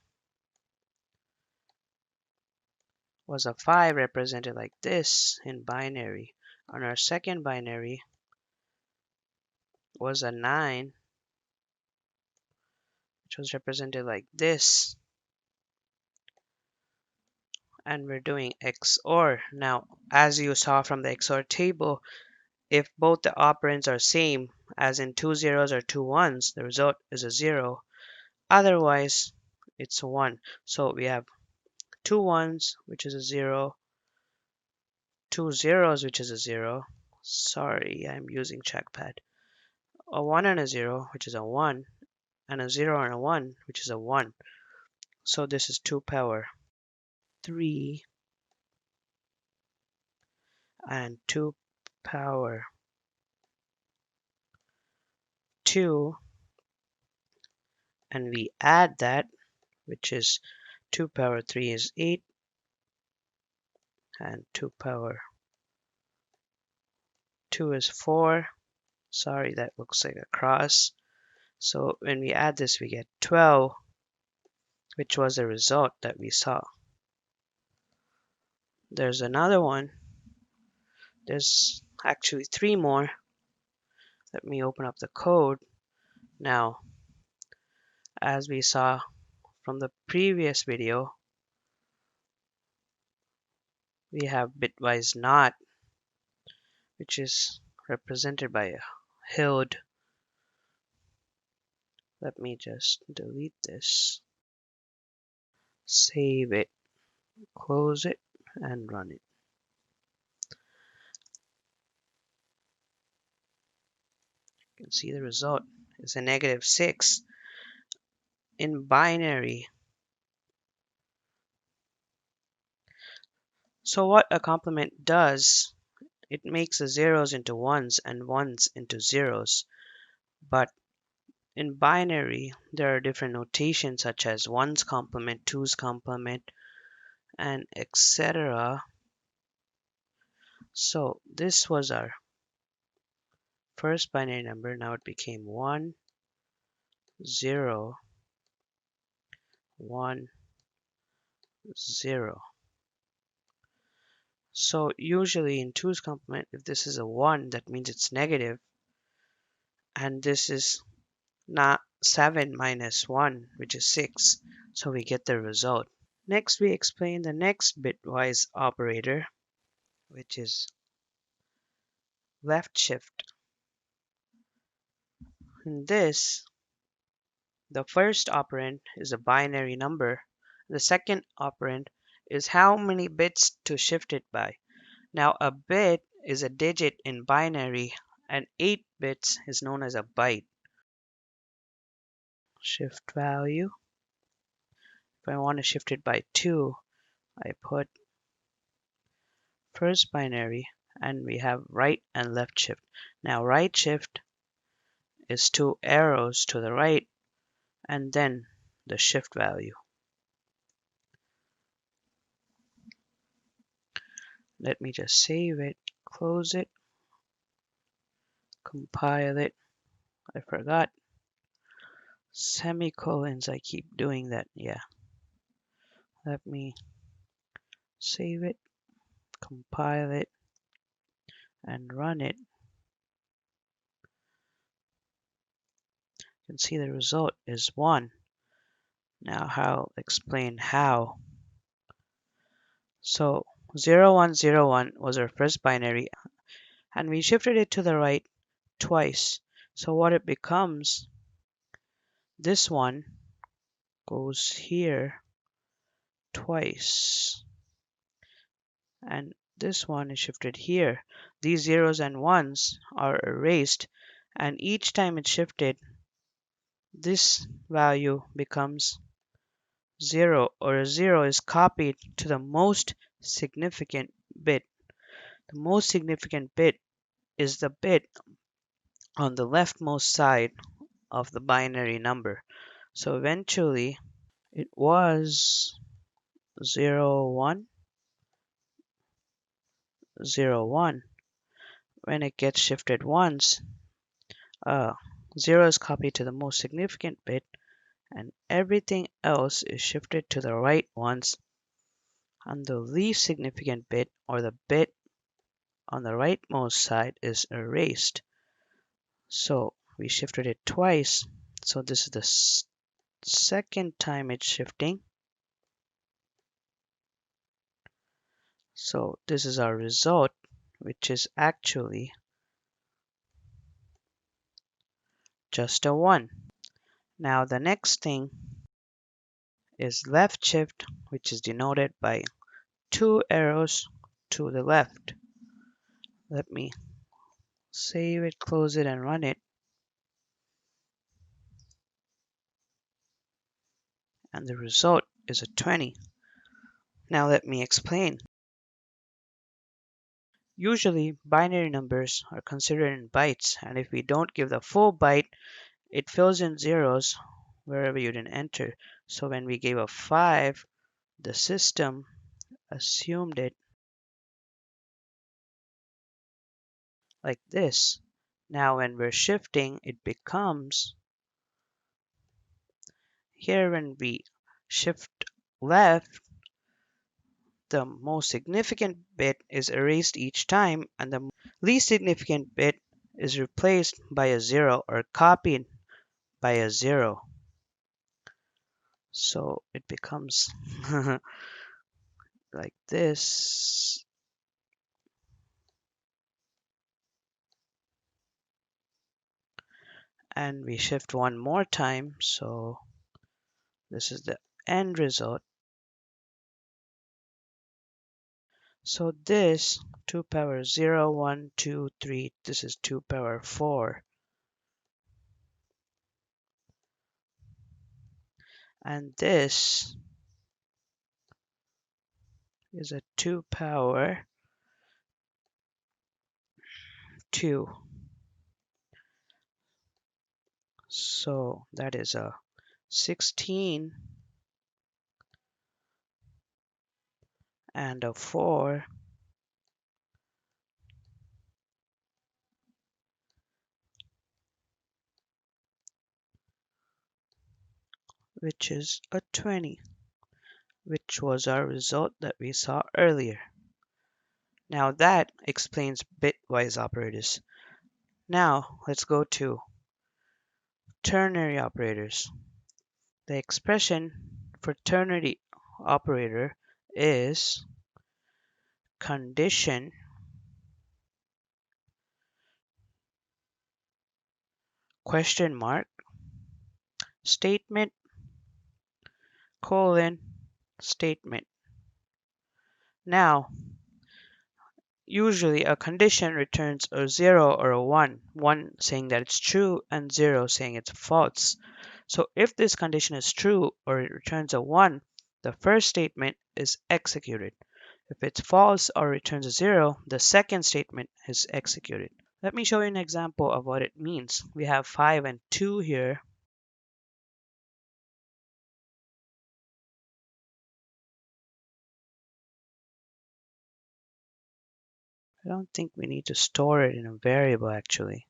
was a 5 represented like this in binary, and our second binary was a 9, which was represented like this, and we're doing XOR. Now, as you saw from the XOR table, if both the operands are same, as in 2 zeros or 2 ones, the result is a 0. Otherwise, it's a 1. So we have 2 ones, which is a 0, 2 zeros, which is a 0. Sorry, I'm using trackpad. A 1 and a 0, which is a 1, and a 0 and a 1, which is a 1. So this is 2 power 3 and 2 power 2, and we add that, which is 2 power 3 is 8, and 2 power 2 is 4. Sorry, that looks like a cross. So when we add this, we get 12, which was the result that we saw. There's another one. There's actually 3 more. Let me open up the code. Now, as we saw from the previous video, we have bitwise not, which is represented by a hilde. Let me just delete this, save it, close it, and run it. You can see the result is a -6. In binary. So what a complement does, it makes the zeros into ones and ones into zeros. But in binary, there are different notations such as ones complement, twos complement, and etc. So this was our first binary number. Now it became 1, 0, 1, 0. So usually in twos complement, if this is a 1, that means it's negative, and this is not 7 minus 1, which is 6. So we get the result. Next, we explain the next bitwise operator, which is left shift. In this, the first operand is a binary number. The second operand is how many bits to shift it by. Now, a bit is a digit in binary, and 8 bits is known as a byte. Shift value. If I want to shift it by 2, I put first binary, and we have right and left shift. Now, right shift is 2 arrows to the right, and then the shift value. Let me just save it, close it, compile it. I forgot. Semicolons, I keep doing that. Yeah. Let me save it, compile it, and run it. You can see the result is 1. Now I'll explain how. So 0101 was our first binary, and we shifted it to the right twice. So what it becomes, this one goes here twice, and this one is shifted here. These zeros and ones are erased, and each time it's shifted, this value becomes 0, or a 0 is copied to the most significant bit. The most significant bit is the bit on the leftmost side of the binary number. So eventually it was 0, 1, 0, 1. When it gets shifted once, 0 is copied to the most significant bit, and everything else is shifted to the right once, and the least significant bit, or the bit on the rightmost side, is erased. So we shifted it twice, so this is the second time it's shifting. So this is our result, which is actually just a 1. Now the next thing is left shift, which is denoted by 2 arrows to the left. Let me save it, close it, and run it. And the result is a 20. Now let me explain. Usually binary numbers are considered in bytes, and if we don't give the full byte, it fills in zeros wherever you didn't enter. So when we gave a 5, the system assumed it like this. Now when we're shifting, it becomes, here when we shift left, the most significant bit is erased each time, and the least significant bit is replaced by a 0, or copied by a 0. So it becomes like this. And we shift one more time, so this is the end result. So this 2 power 0, 1, 2, 3, this is 2 power 4. And this is a 2 power 2. So that is a 16 and a 4, which is a 20, which was our result that we saw earlier. Now that explains bitwise operators. Now let's go to ternary operators. The expression for ternary operator is condition question mark statement colon statement. Now usually a condition returns a 0 or a 1, 1 saying that it's true and 0 saying it's false. So if this condition is true, or it returns a 1, the first statement is executed. If it's false or returns a 0, the second statement is executed. Let me show you an example of what it means. We have 5 and 2 here. I don't think we need to store it in a variable actually.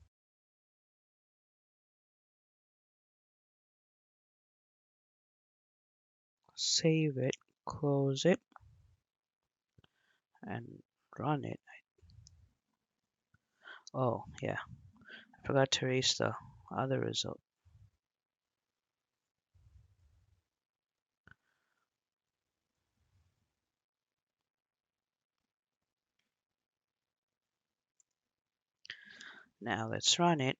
save it, close it, and run it. Oh, yeah, I forgot to erase the other result. Now let's run it.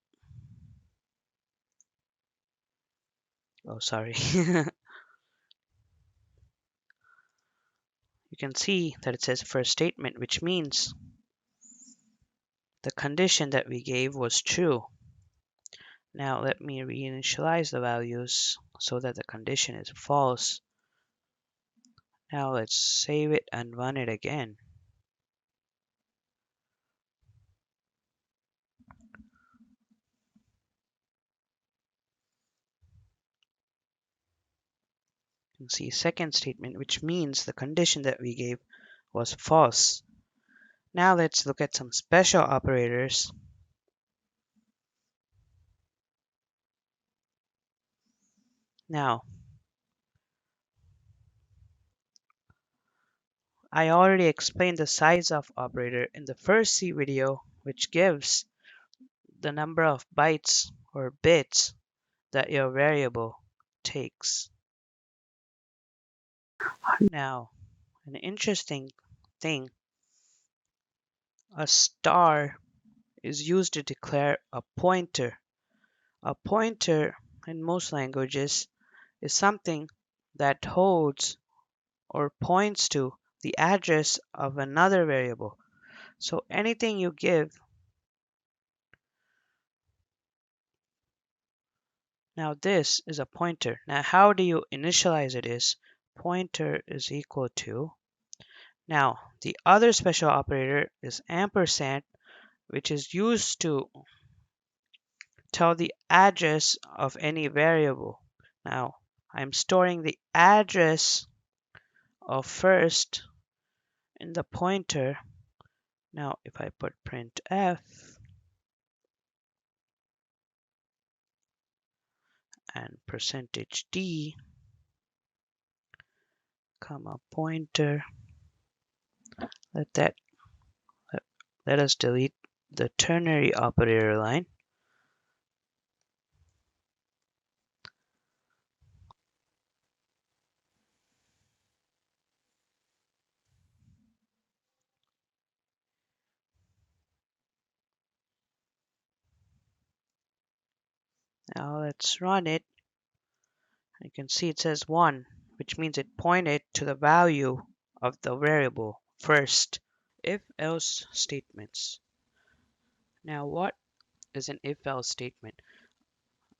Oh, sorry. You can see that it says first statement, which means the condition that we gave was true. Now let me reinitialize the values so that the condition is false. Now let's save it and run it again. You can see second statement, which means the condition that we gave was false. Now let's look at some special operators. Now, I already explained the size of operator in the first C video, which gives the number of bytes or bits that your variable takes. Now, an interesting thing, a star is used to declare a pointer. A pointer in most languages is something that holds or points to the address of another variable. So anything you give, now this is a pointer. Now how do you initialize it is pointer is equal to, now the other special operator is ampersand, which is used to tell the address of any variable. Now I'm storing the address of first in the pointer. Now if I put printf and %d comma pointer, let that let us delete the ternary operator line. Now let's run it. You can see it says 1, which means it pointed to the value of the variable first. If-else statements. Now what is an if-else statement?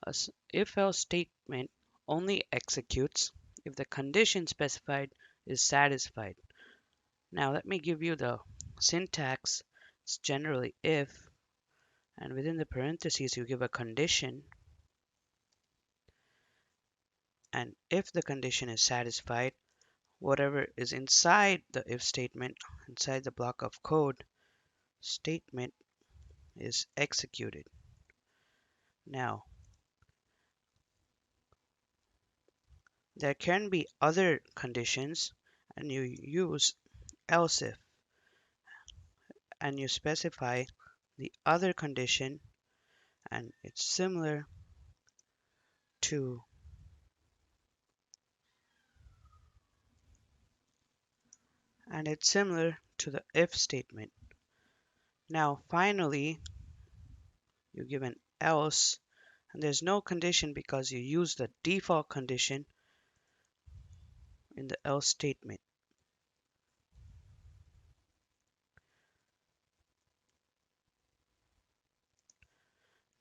An if-else statement only executes if the condition specified is satisfied. Now let me give you the syntax. It's generally if, and within the parentheses you give a condition, and if the condition is satisfied, whatever is inside the if statement, inside the block of code, statement is executed. Now, there can be other conditions, and you use else if, and you specify the other condition, and it's similar to the if statement. Now, finally, you give an else, and there's no condition because you use the default condition in the else statement.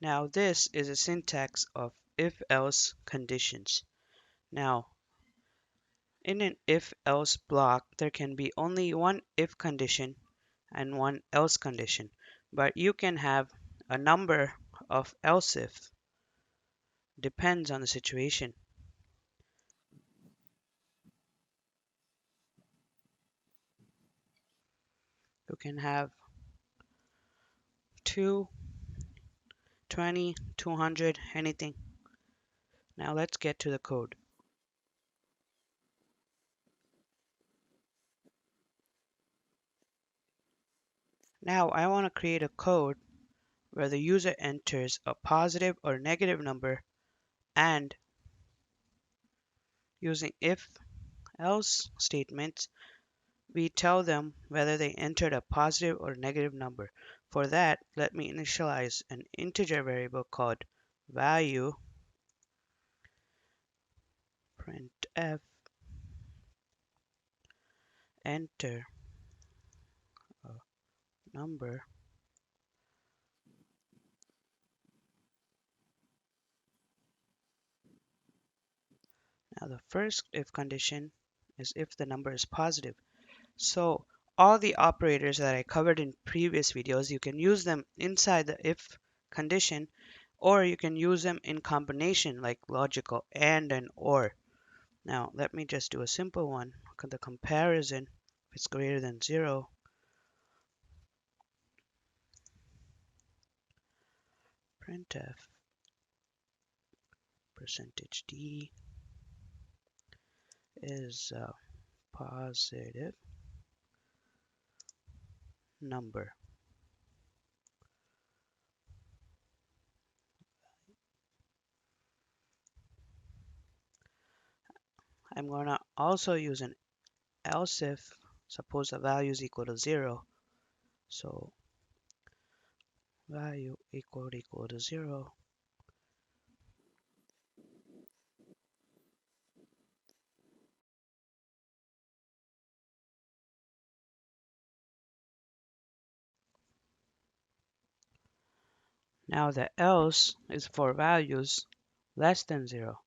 Now this is a syntax of if-else conditions. Now in an if-else block there can be only one if condition and one else condition, but you can have a number of else if, depends on the situation. You can have 2, 20, 200, anything. Now let's get to the code. Now I want to create a code where the user enters a positive or negative number, and using if else statements we tell them whether they entered a positive or negative number. For that, let me initialize an integer variable called value printf enter a number. Now the first if condition is if the number is positive. So all the operators that I covered in previous videos, you can use them inside the if condition, or you can use them in combination like logical and or. Now let me just do a simple one. The comparison, if it's greater than 0, printf percentage %d is a positive number. I'm going to also use an else if, suppose the value is equal to 0. So value equal to 0. Now the else is for values less than 0.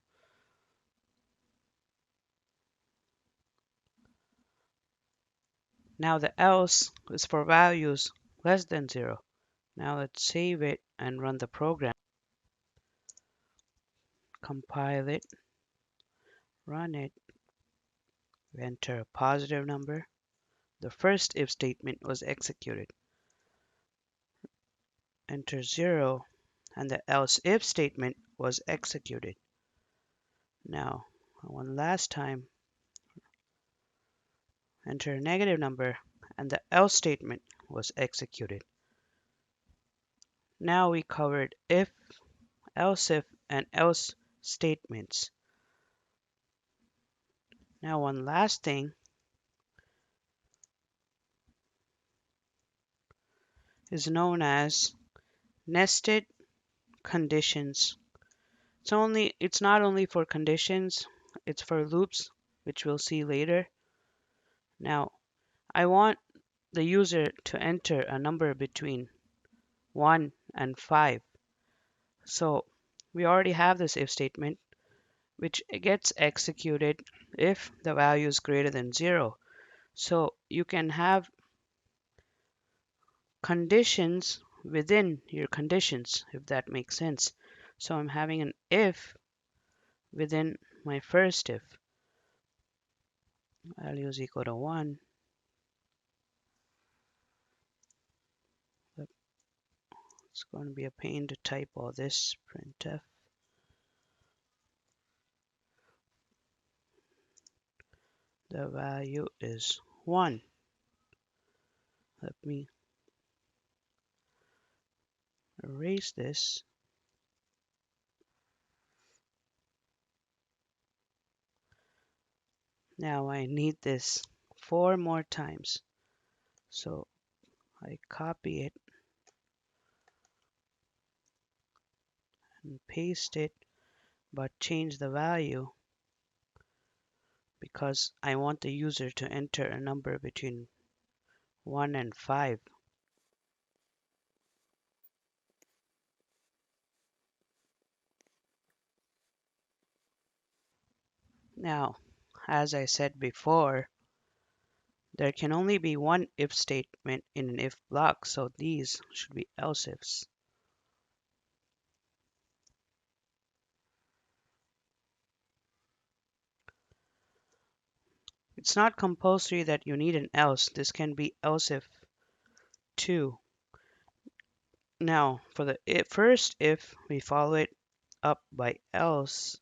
Now the else is for values less than 0. Now let's save it and run the program. Compile it, run it, enter a positive number. The first if statement was executed. Enter 0, and the else if statement was executed. Now, one last time, enter a negative number, and the else statement was executed. Now we covered if, else if, and else statements. Now one last thing is known as nested conditions. It's not only for conditions, it's for loops, which we'll see later. Now, I want the user to enter a number between 1 and 5. So we already have this if statement, which gets executed if the value is greater than 0. So you can have conditions within your conditions, if that makes sense. So I'm having an if within my first if. Value is equal to 1. It's going to be a pain to type all this. Printf. The value is 1. Let me erase this. Now I need this 4 more times. So I copy it and paste it, but change the value because I want the user to enter a number between 1 and 5. Now, as I said before, there can only be one if statement in an if block, so these should be else ifs. It's not compulsory that you need an else. This can be else if too. Now, for the first if, we follow it up by else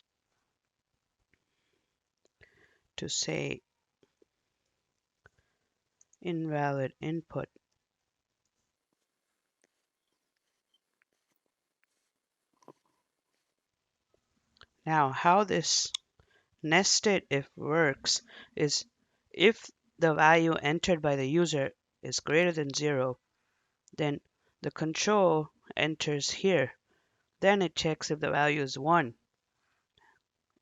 to say invalid input. Now, how this nested if works is if the value entered by the user is greater than 0, then the control enters here. Then it checks if the value is 1.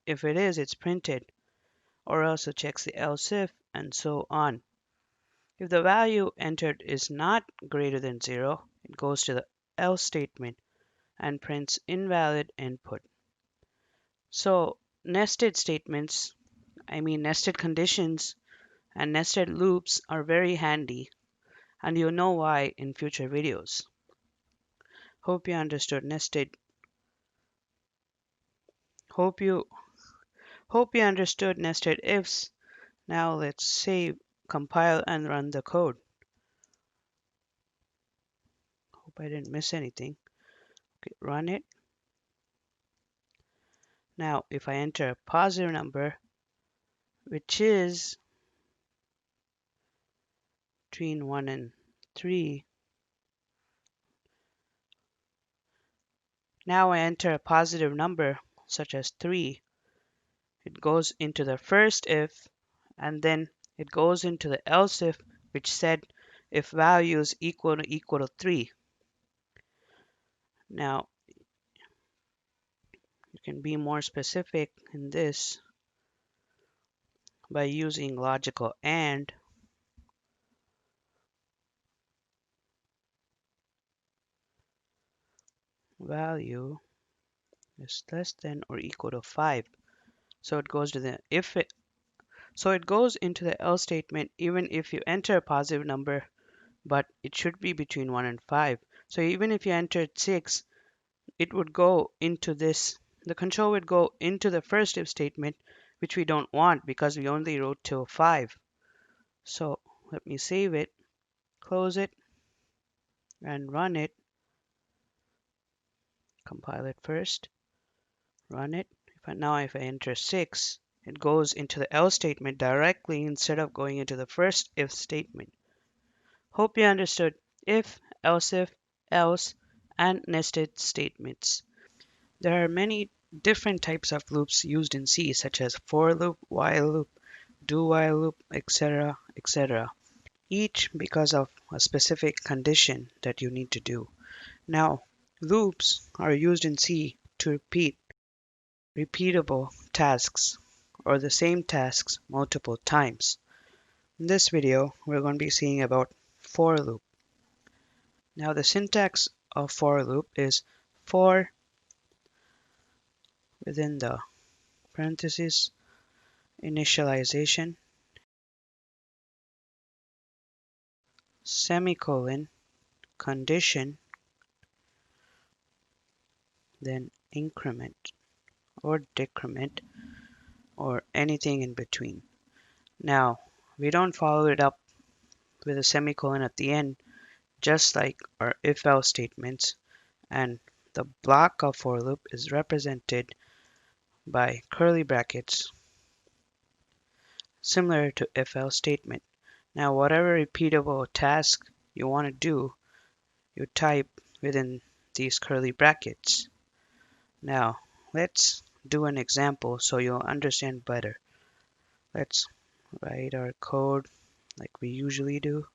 If it is, it's printed, or else it checks the else if, and so on. If the value entered is not greater than 0, it goes to the else statement and prints invalid input. So nested statements, nested conditions and nested loops are very handy, and you'll know why in future videos. Hope you understood nested. Hope you understood nested ifs. Now let's save, compile, and run the code. Hope I didn't miss anything. Okay, run it. Now if I enter a positive number, which is between 1 and 3, now I enter a positive number such as 3, it goes into the first if, and then it goes into the else if, which said if value is equal to 3. Now you can be more specific in this by using logical AND. Value is less than or equal to 5. So it goes to the if it so it goes into the else statement even if you enter a positive number, but it should be between 1 and 5. So even if you entered 6, it would go into this. The control would go into the first if statement, which we don't want because we only wrote till 5. So let me save it, close it, and run it. Compile it first, run it. Now if I enter 6, it goes into the else statement directly instead of going into the first if statement. Hope you understood if, else, and nested statements. There are many different types of loops used in C, such as for loop, while loop, do while loop, etc., etc. Each because of a specific condition that you need to do. Now, loops are used in C to repeat repeatable tasks or the same tasks multiple times. In this video, we're going to be seeing about for loop. Now, the syntax of for loop is for within the parentheses initialization semicolon condition then increment or decrement or anything in between. Now we don't follow it up with a semicolon at the end just like our if else statements, and the block of for loop is represented by curly brackets similar to if else statement. Now whatever repeatable task you want to do, you type within these curly brackets. Now let's do an example so you'll understand better. Let's write our code like we usually do.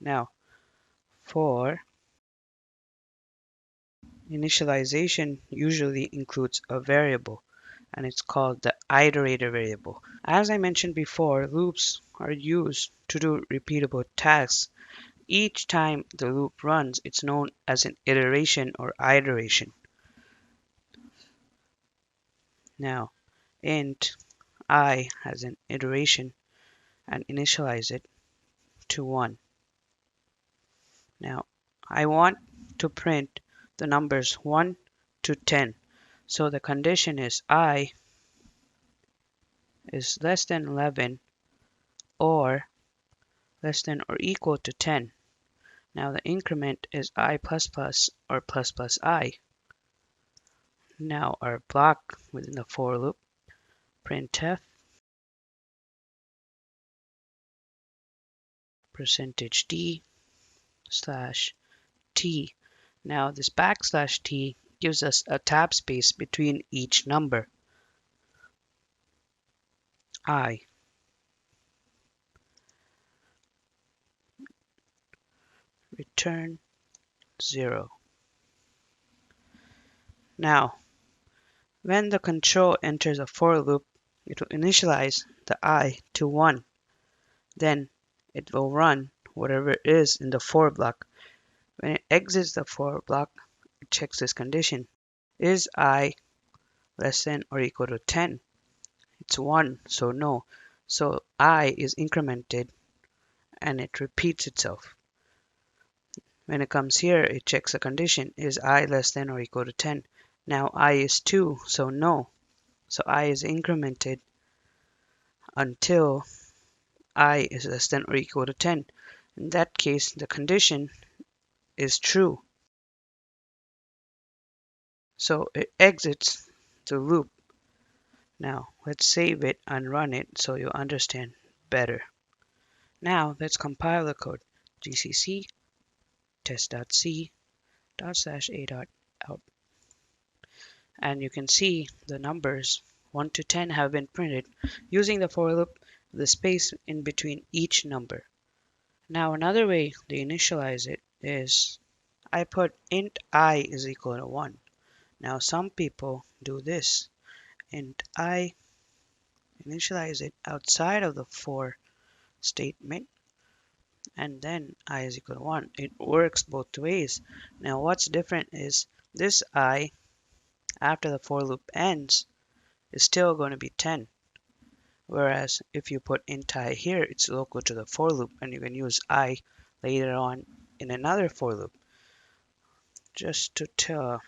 Now for initialization usually includes a variable and it's called the iterator variable. As I mentioned before, loops are used to do repeatable tasks. Each time the loop runs, it's known as an iteration or iteration. Now int I has an iteration and initialize it to 1. Now I want to print the numbers 1 to 10. So the condition is I is less than 11 or less than or equal to 10. Now the increment is I plus plus or plus plus I. Now our block within the for loop, printf %d slash t. Now this \t gives us a tab space between each number, I. Return 0. Now, when the control enters a for loop, it will initialize the I to 1. Then it will run whatever is in the for block. When it exits the for block, it checks this condition. Is I less than or equal to 10? It's 1, so no. So I is incremented and it repeats itself. When it comes here, it checks a condition. Is I less than or equal to 10? Now I is 2, so no. So I is incremented until I is less than or equal to 10. In that case, the condition is true. So it exits the loop. Now let's save it and run it so you'll understand better. Now let's compile the code. gcc test.c./a.out. And you can see the numbers 1 to 10 have been printed using the for loop, the space in between each number. Now another way to initialize it is I put int I is equal to 1. Now some people do this. Int I, initialize it outside of the for statement, and then I is equal to 1. It works both ways. Now what's different is this I, after the for loop ends, is still going to be 10. Whereas if you put int I here, it's local to the for loop, and you can use I later on in another for loop. Just to tell,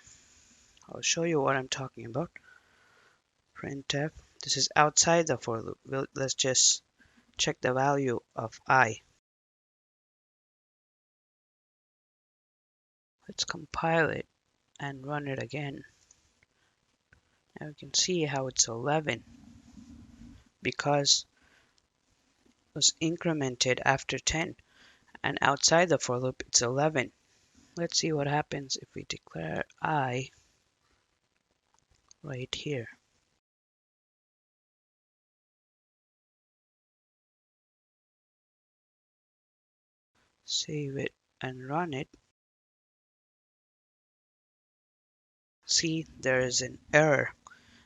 I'll show you what I'm talking about. Printf, this is outside the for loop. Let's just check the value of I. Let's compile it and run it again. Now you can see how it's 11 because it was incremented after 10, and outside the for loop it's 11. Let's see what happens if we declare I right here. Save it and run it. See, there is an error.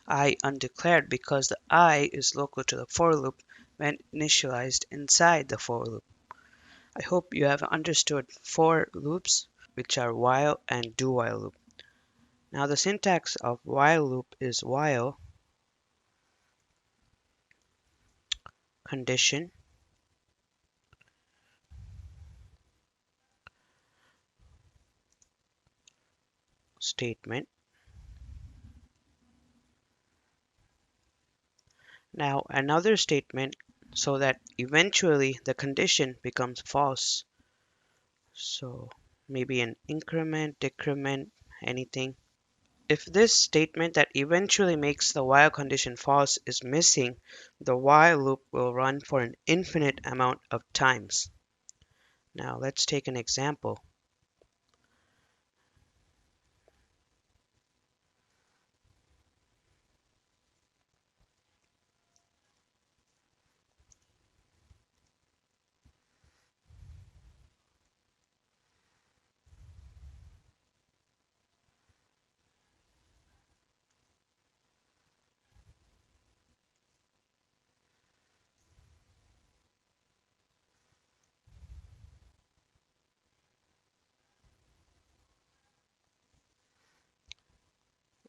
I undeclared because the I is local to the for loop when initialized inside the for loop. I hope you have understood for loops, which are while and do while loop. Now the syntax of while loop is while condition statement. Now another statement so that eventually the condition becomes false. So maybe an increment, decrement, anything. If this statement that eventually makes the while condition false is missing, the while loop will run for an infinite amount of times. Now let's take an example.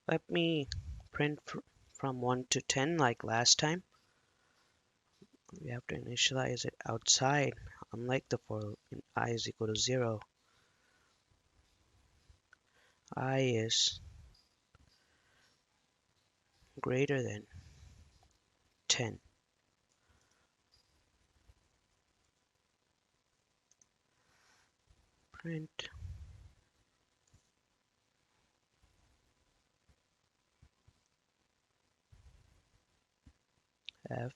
Let me print from 1 to 10 like last time. We have to initialize it outside, unlike the for in I is equal to 0. I is greater than 10. Print f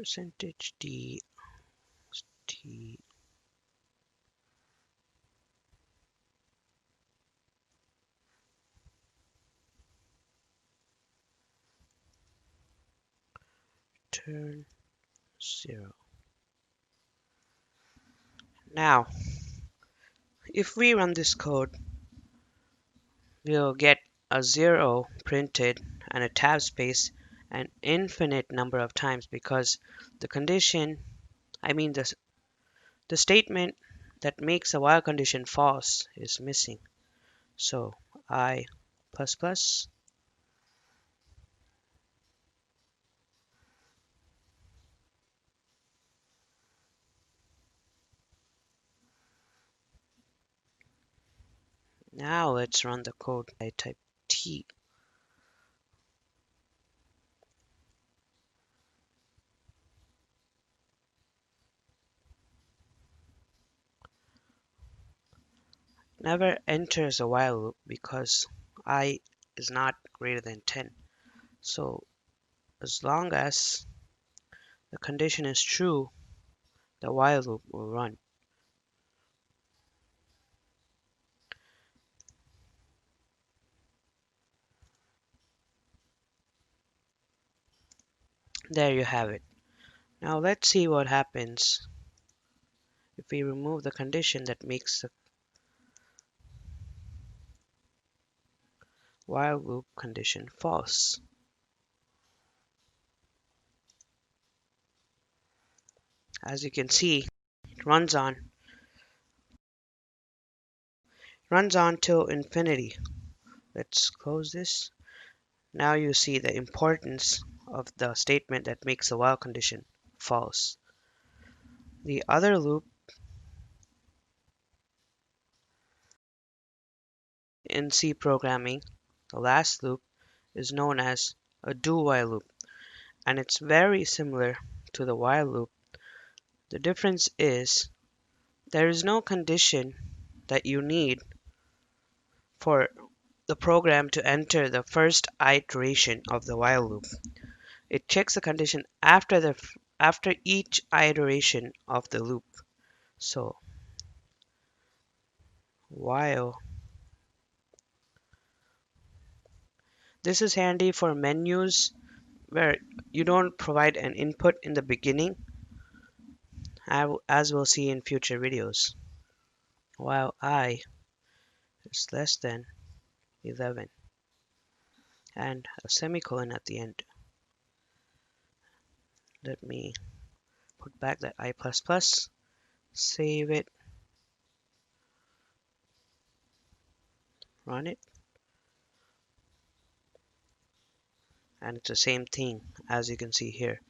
percentage D T turn 0. Now, if we run this code, we'll get a 0 printed and a tab space an infinite number of times because the condition, the statement that makes a while condition false is missing. So I plus plus. Now let's run the code. I type T. Never enters a while loop because I is not greater than 10. So as long as the condition is true, the while loop will run. There you have it. Now let's see what happens if we remove the condition that makes the while loop condition false. As you can see, it runs on till infinity. Let's close this. Now you see the importance of the statement that makes the while condition false. The other loop in C programming, the last loop, is known as a do-while loop, and it's very similar to the while loop. The difference is there is no condition that you need for the program to enter the first iteration of the while loop. It checks the condition after each iteration of the loop. So while this is handy for menus where you don't provide an input in the beginning, as we'll see in future videos. While I is less than 11 and a semicolon at the end. Let me put back that I++, save it, run it, and it's the same thing as you can see here.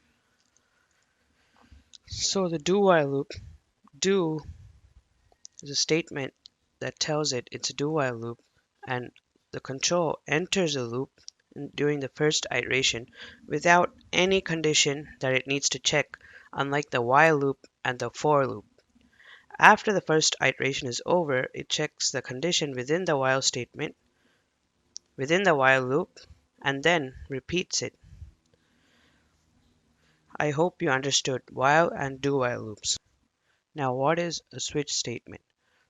So the do while loop, do is a statement that tells it it's a do while loop, and the control enters the loop during the first iteration without any condition that it needs to check, unlike the while loop and the for loop. After the first iteration is over, it checks the condition within the while statement, within the while loop, and then repeats it. I hope you understood while and do while loops. Now, what is a switch statement?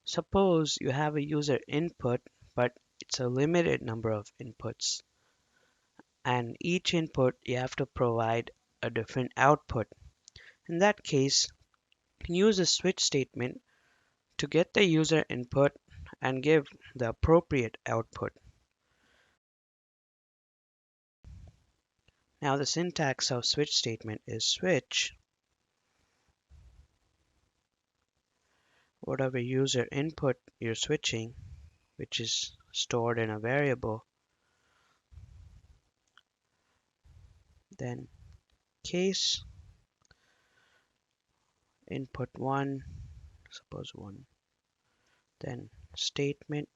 Suppose you have a user input, but it's a limited number of inputs, and each input you have to provide a different output. In that case, you can use a switch statement to get the user input and give the appropriate output. Now the syntax of switch statement is switch whatever user input you're switching, which is stored in a variable, then case input 1, suppose 1, then statement,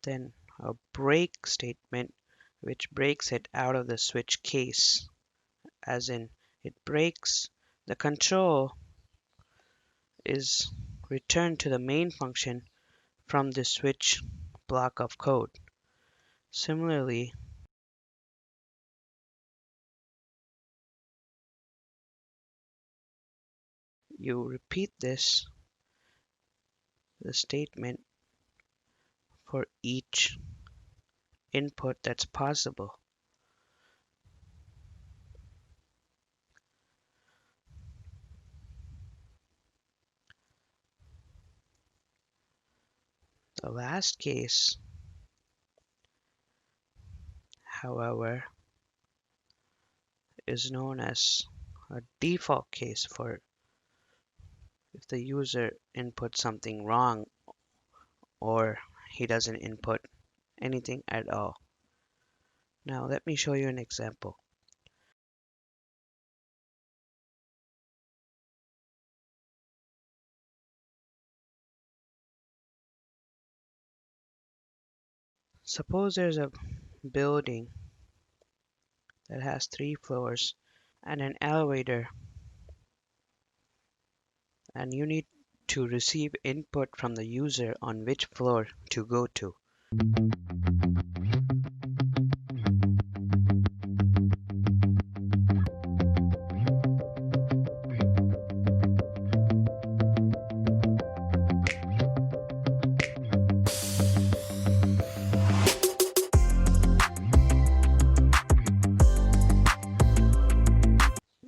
then a break statement which breaks it out of the switch case, as in it breaks the control is returned to the main function from the switch block of code. Similarly, You repeat the statement for each input that's possible. The last case, however, is known as a default case for if the user inputs something wrong or he doesn't input anything at all. Now let me show you an example. Suppose there's a building that has 3 floors and an elevator, and you need to receive input from the user on which floor to go to.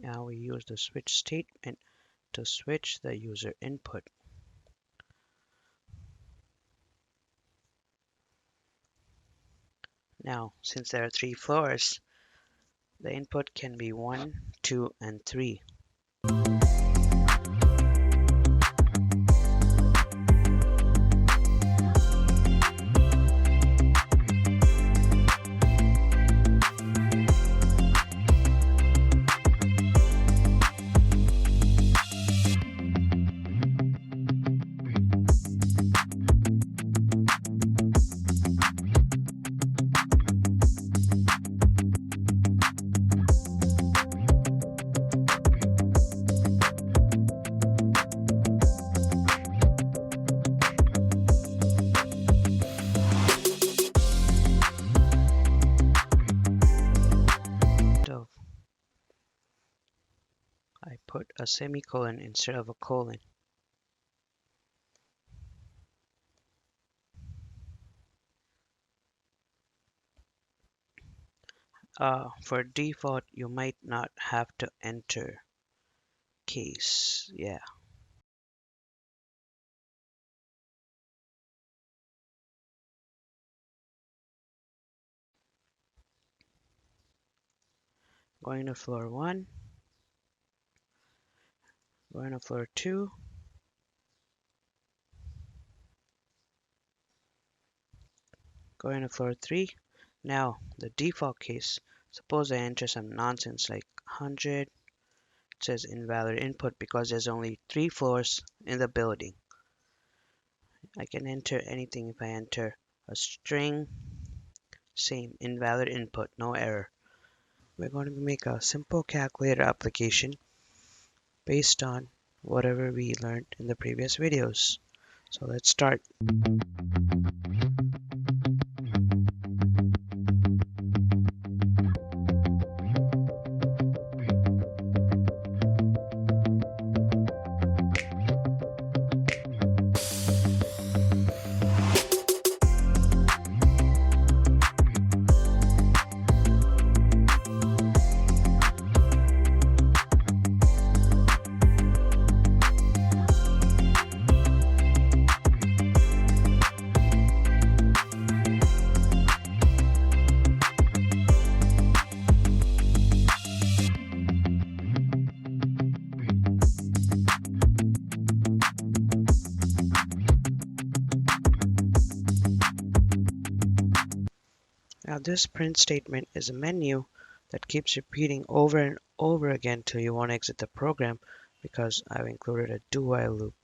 Now we use the switch statement to switch the user input. Now, since there are 3 floors, the input can be 1, 2, and 3. I put a semicolon instead of a colon. For default, you might not have to enter case. Yeah. Going to floor 1, going to floor 2, going to floor 3. Now, the default case, suppose I enter some nonsense like 100. It says invalid input because there's only 3 floors in the building. I can enter anything. If I enter a string, same, invalid input, no error. We're going to make a simple calculator application based on whatever we learned in the previous videos. So let's start. Now this print statement is a menu that keeps repeating over and over again till you want to exit the program because I've included a do-while loop.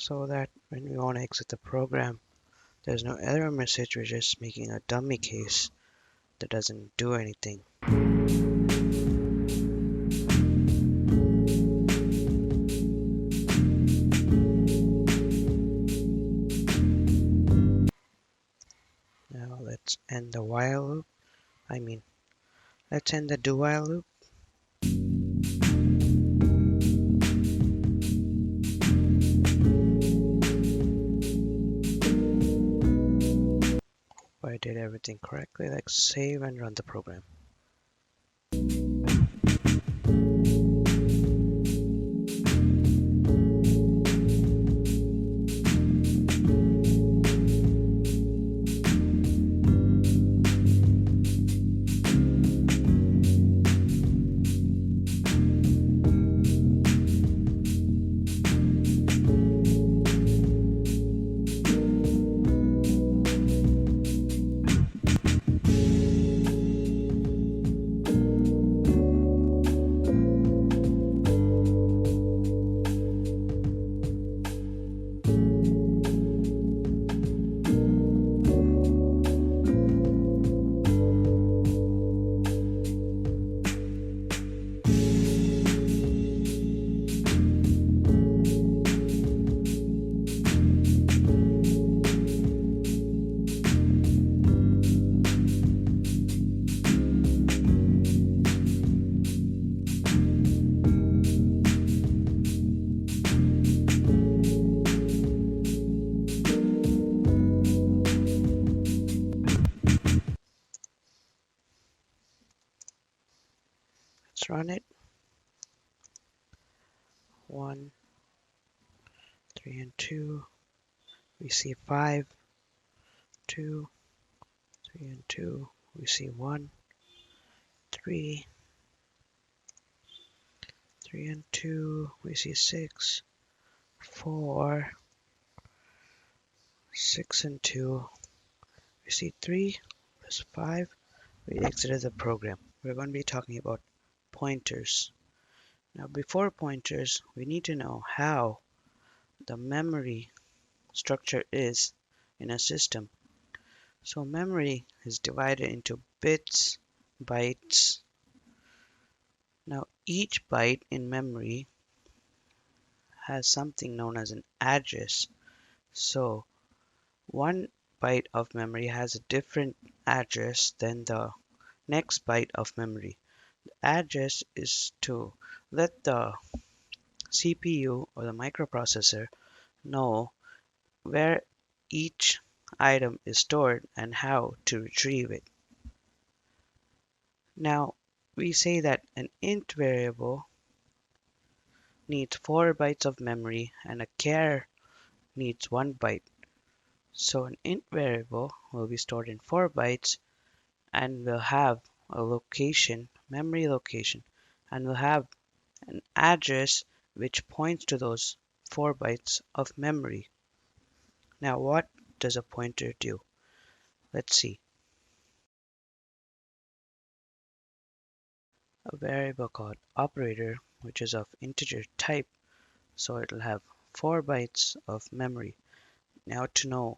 so that when we want to exit the program, there's no error message. We're just making a dummy case that doesn't do anything. Now let's end the while loop. Let's end the do while loop. If I did everything correctly, let's save and run the program. Let's run it. 1, 3, and 2. We see 5, 2, 3, and 2. We see 1, 3, 3, and 2. We see 6, 4, 6, and 2. We see 3 plus 5. We exited the program. We're going to be talking about pointers. Now, before pointers, we need to know how the memory structure is in a system. So memory is divided into bits, bytes. Now each byte in memory has something known as an address. So one byte of memory has a different address than the next byte of memory. The address is to let the CPU or the microprocessor know where each item is stored and how to retrieve it. Now, we say that an int variable needs 4 bytes of memory and a char needs 1 byte. So an int variable will be stored in 4 bytes and will have a location, memory location, and will have an address which points to those 4 bytes of memory. Now, what does a pointer do? Let's see. A variable called operator, which is of integer type, so it'll have 4 bytes of memory. Now, to know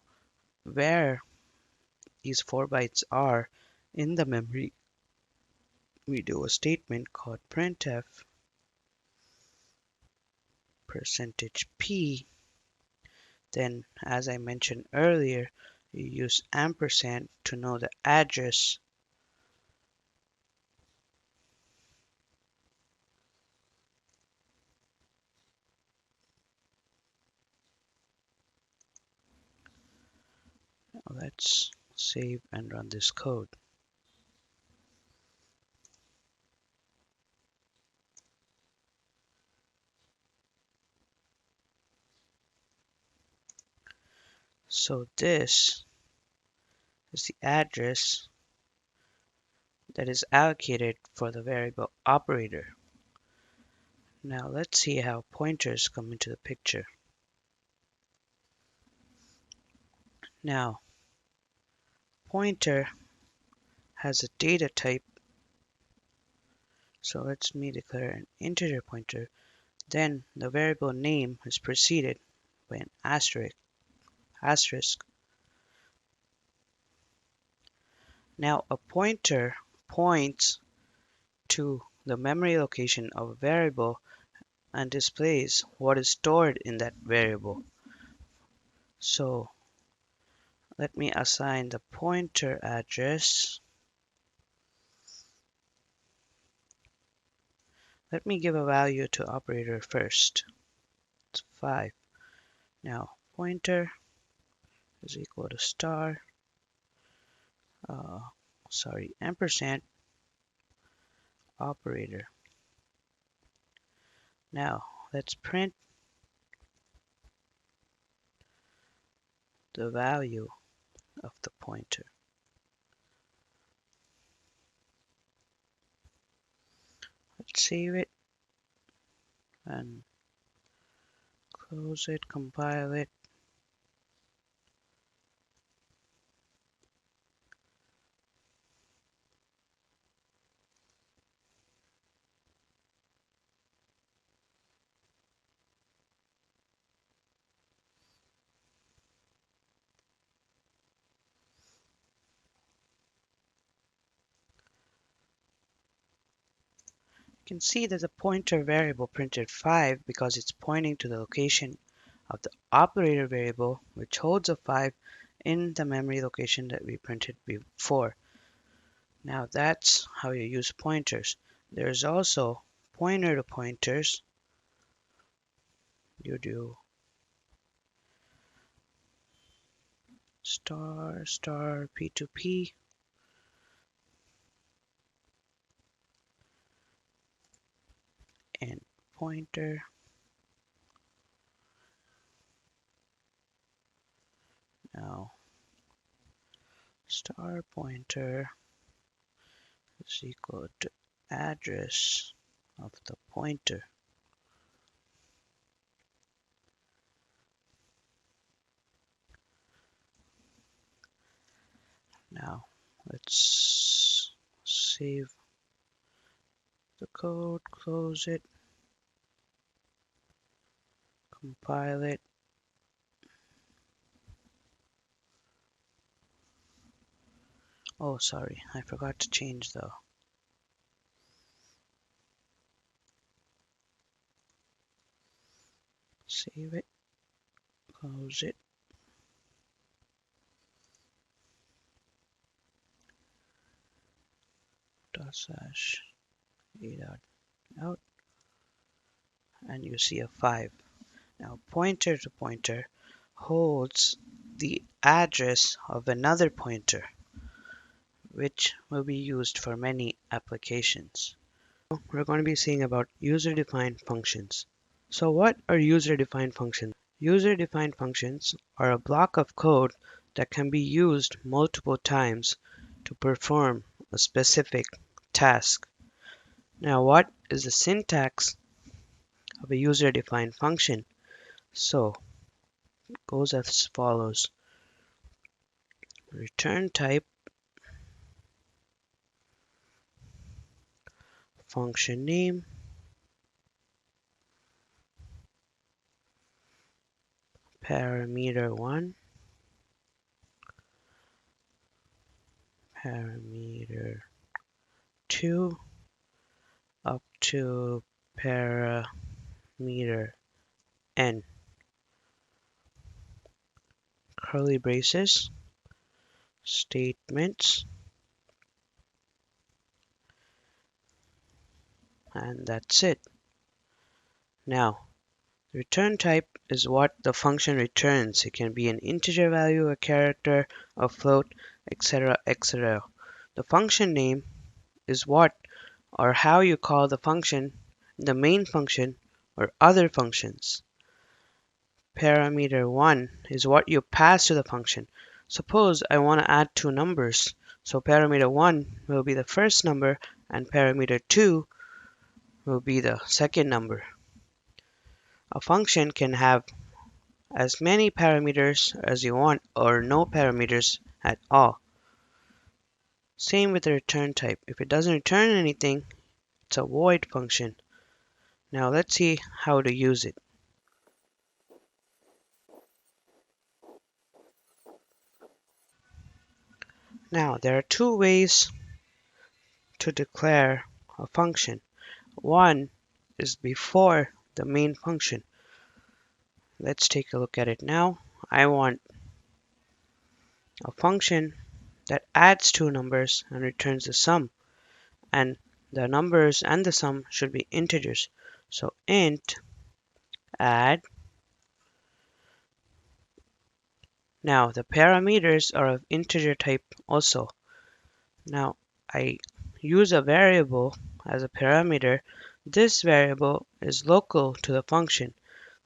where these 4 bytes are in the memory, we do a statement called printf %p. Then, as I mentioned earlier, you use ampersand to know the address Let's save and run this code. So this is the address that is allocated for the variable operator. Now let's see how pointers come into the picture. Now, pointer has a data type, so let me declare an integer pointer. Then the variable name is preceded by an asterisk. Now a pointer points to the memory location of a variable and displays what is stored in that variable. So let me assign the pointer address. Let me give a value to operator first. It's 5. Now pointer is equal to star, ampersand operator. Now let's print the value of the pointer. Let's save it and close it, compile it. You can see that the pointer variable printed 5 because it's pointing to the location of the operator variable which holds a 5 in the memory location that we printed before. Now that's how you use pointers. There's also pointer to pointers. You do star star p2p and pointer. Now star pointer is equal to address of the pointer. Now let's save the code, close it, compile it. Oh, sorry, I forgot to change the save it, close it. Dot / a dot out, and you see a 5. Now pointer to pointer holds the address of another pointer, which will be used for many applications. We're going to be seeing about user-defined functions. So what are user-defined functions? User-defined functions are a block of code that can be used multiple times to perform a specific task. Now what is the syntax of a user-defined function? So it goes as follows. Return type, function name, parameter 1, parameter 2, up to parameter n, curly braces, statements, and that's it. Now, the return type is what the function returns. It can be an integer value, a character, a float, etc., etc. The function name is what or how you call the function, the main function, or other functions. Parameter 1 is what you pass to the function. Suppose I want to add two numbers. So parameter 1 will be the first number and parameter 2 will be the second number. A function can have as many parameters as you want or no parameters at all. Same with the return type. If it doesn't return anything, it's a void function. Now let's see how to use it. Now, there are two ways to declare a function. One is before the main function. Let's take a look at it now. I want a function that adds two numbers and returns the sum. And the numbers and the sum should be integers. So int add. Now the parameters are of integer type also. Now I use a variable as a parameter. This variable is local to the function.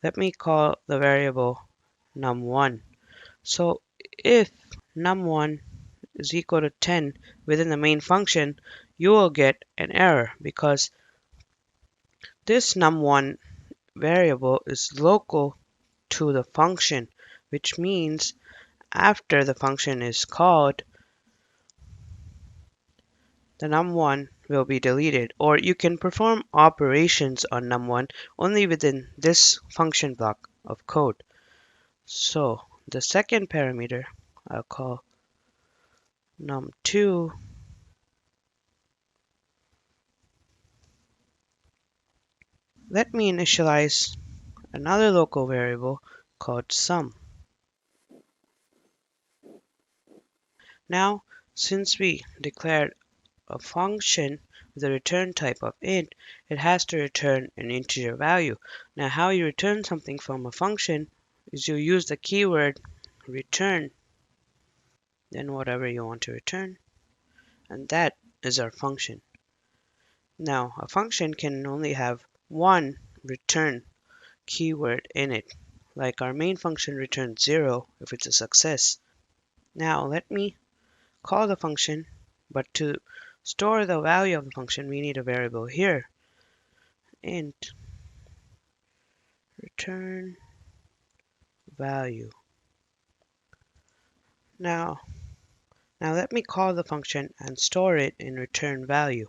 Let me call the variable num1. So if num1 is equal to 10 within the main function, you will get an error because this num1 variable is local to the function, which means after the function is called, the num1 will be deleted, or you can perform operations on num1 only within this function block of code. So the second parameter I'll call num2. Let me initialize another local variable called sum. Now, since we declared a function with a return type of int, it has to return an integer value. Now, how you return something from a function is you use the keyword return, then whatever you want to return, and that is our function. Now, a function can only have one return keyword in it, like our main function returns 0 if it's a success. Now, let me call the function, but to store the value of the function, we need a variable here. Int return value. Now let me call the function and store it in return value.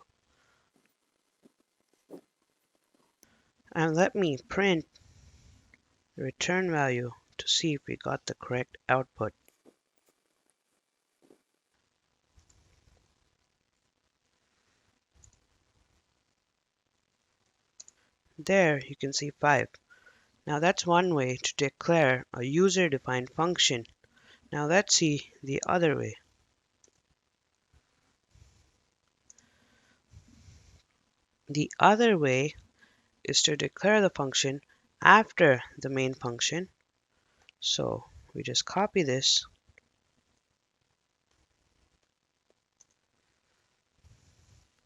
And let me print the return value to see if we got the correct output. There you can see 5. Now that's one way to declare a user-defined function. Now let's see the other way. The other way is to declare the function after the main function. So we just copy this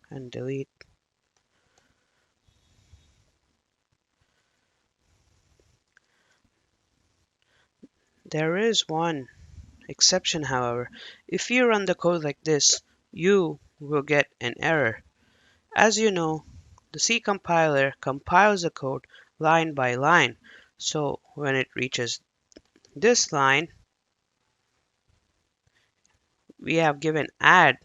and delete. There is one exception, however. If you run the code like this, you will get an error. As you know, the C compiler compiles the code line by line. So when it reaches this line, we have given add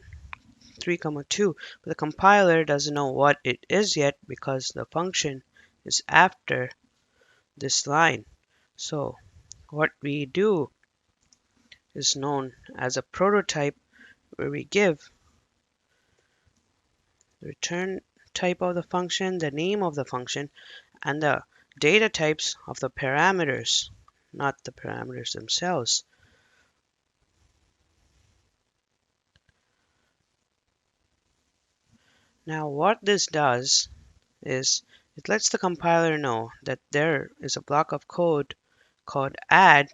3, 2, but the compiler doesn't know what it is yet because the function is after this line. So what we do is known as a prototype, where we give the return type of the function, the name of the function, and the data types of the parameters, not the parameters themselves. Now what this does is it lets the compiler know that there is a block of code called add,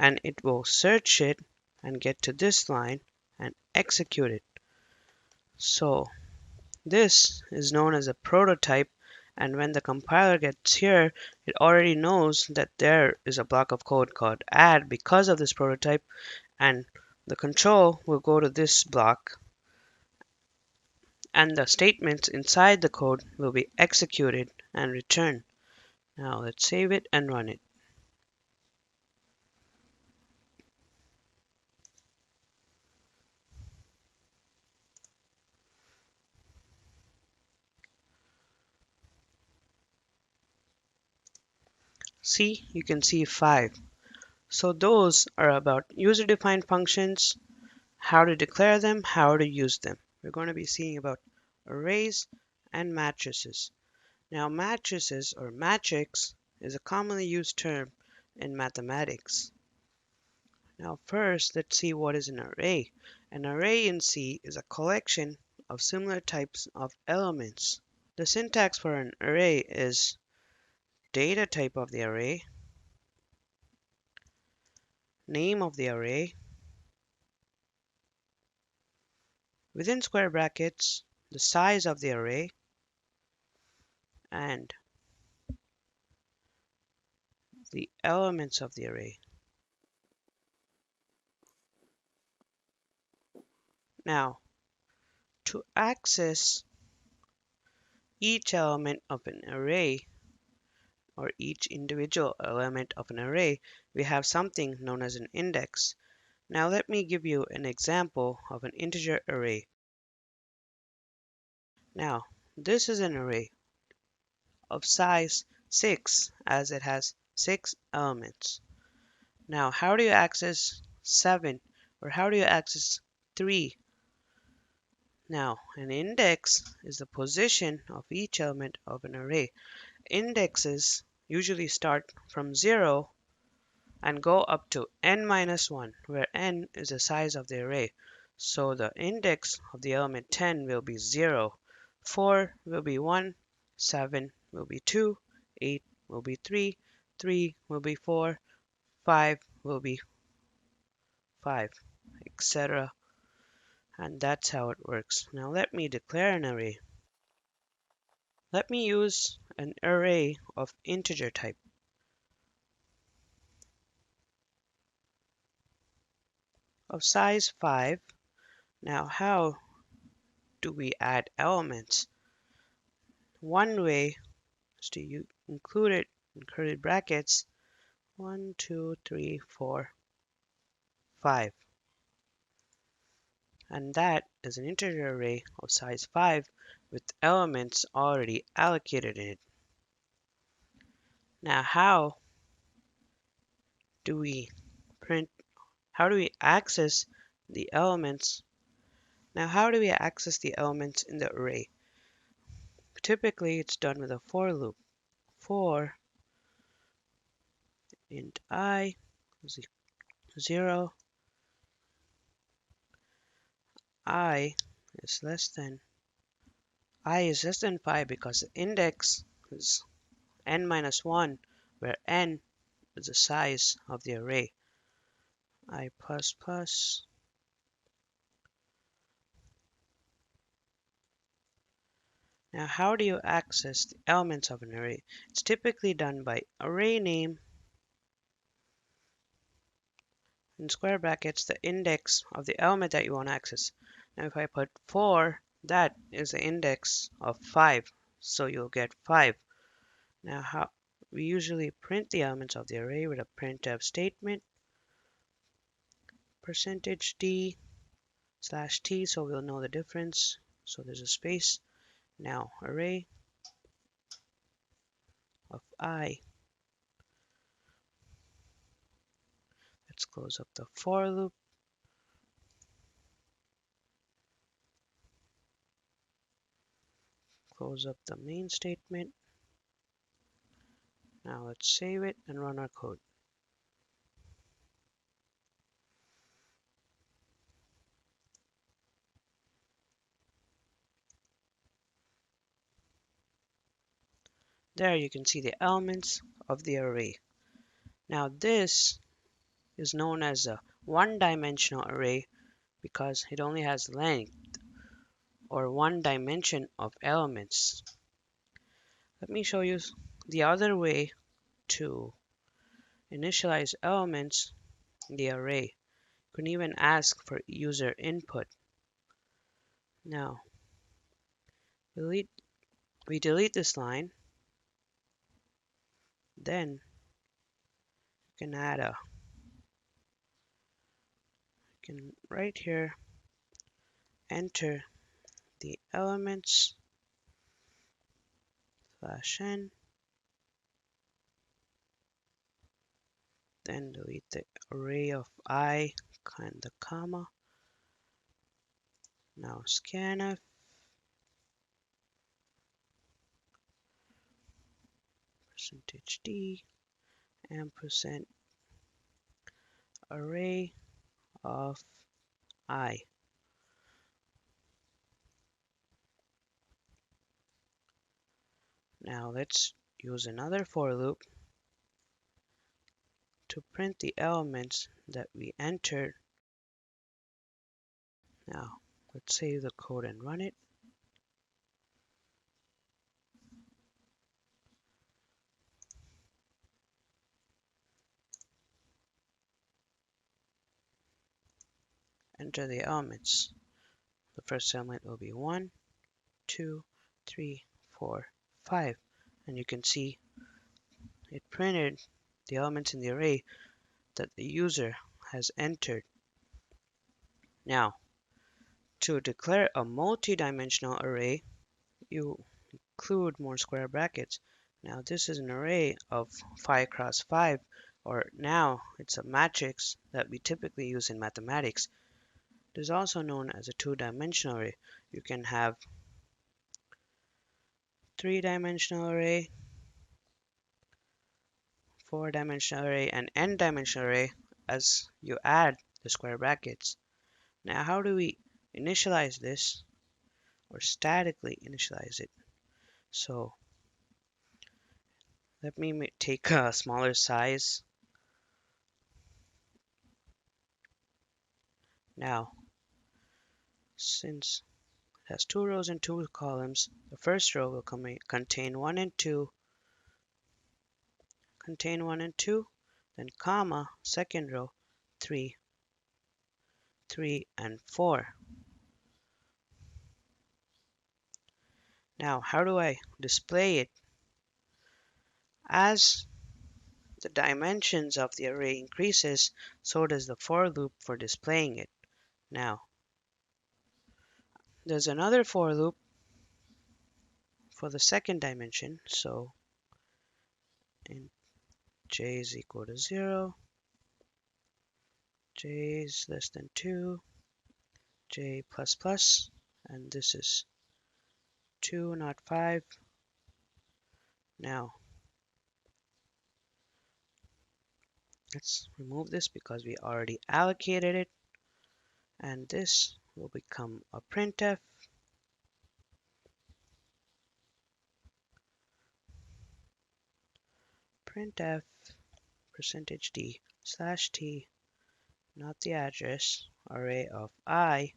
and it will search it and get to this line and execute it. So this is known as a prototype, and when the compiler gets here, it already knows that there is a block of code called add because of this prototype, and the control will go to this block, and the statements inside the code will be executed and returned. Now let's save it and run it. See, you can see 5. So those are about user-defined functions. how to declare them, how to use them. We're going to be seeing about arrays and matrices. Now, matrices or matrix is a commonly used term in mathematics. Now, first, let's see what is an array. An array in C is a collection of similar types of elements. The syntax for an array is data type of the array, name of the array, within square brackets, the size of the array, and the elements of the array. Now, to access each element of an array, or each individual element of an array, we have something known as an index. Now let me give you an example of an integer array. Now, this is an array of size 6 as it has 6 elements. Now, how do you access 7 or how do you access 3? Now, an index is the position of each element of an array. Indexes usually start from 0 and go up to n minus 1, where n is the size of the array. So the index of the element 10 will be 0, 4 will be 1, 7 will be 2, 8 will be 3, 3 will be 4, 5 will be 5, etc. And that's how it works. Now let me declare an array. Let me use an array of integer type of size 5. Now how do we add elements? One way is to include it in curly brackets 1, 2, 3, 4, 5. And that is an integer array of size 5 with elements already allocated in it. Now do we how do we access the elements? Now how do we access the elements in the array? Typically it's done with a for loop. For int I is 0, I is less than less than 5 because the index is n minus 1, where n is the size of the array. I plus plus. Now how do you access the elements of an array? It's typically done by array name in square brackets the index of the element that you want to access. Now if I put 4, that is the index of 5, so you'll get 5. Now how we usually print the elements of the array with a printf statement, %d /t, so we'll know the difference. So there's a space. Now array of I. Let's close up the for loop. Close up the main statement. Now let's save it and run our code. There you can see the elements of the array. Now this is known as a one-dimensional array because it only has length or one dimension of elements. Let me show you the other way to initialize elements in the array. You can even ask for user input. Now we delete this line, then you can add right here enter the elements /n, then delete the array of I and the comma, Now scanf %d ampersand array of I. Now let's use another for loop to print the elements that we entered. Now let's save the code and run it. Enter the elements. The first element will be 1, 2, 3, 4, 5. And you can see it printed the elements in the array that the user has entered. Now, to declare a multi-dimensional array, you include more square brackets. Now this is an array of 5 cross 5, or now it's a matrix that we typically use in mathematics. It is also known as a two-dimensional array. You can have three-dimensional array, four-dimensional array, and n-dimensional array as you add the square brackets. Now how do we initialize this or statically initialize it? So let me take a smaller size. Now, since it has 2 rows and 2 columns, the first row will contain 1 and 2, then comma, second row, 3, 3, and 4. Now, how do I display it? As the dimensions of the array increases, so does the for loop for displaying it. Now, there's another for loop for the second dimension. So, in j is equal to 0, j is less than 2, j plus plus, and this is 2, not 5. Now, let's remove this because we already allocated it, and this will become a printf. Printf %d/t, not the address, array of I,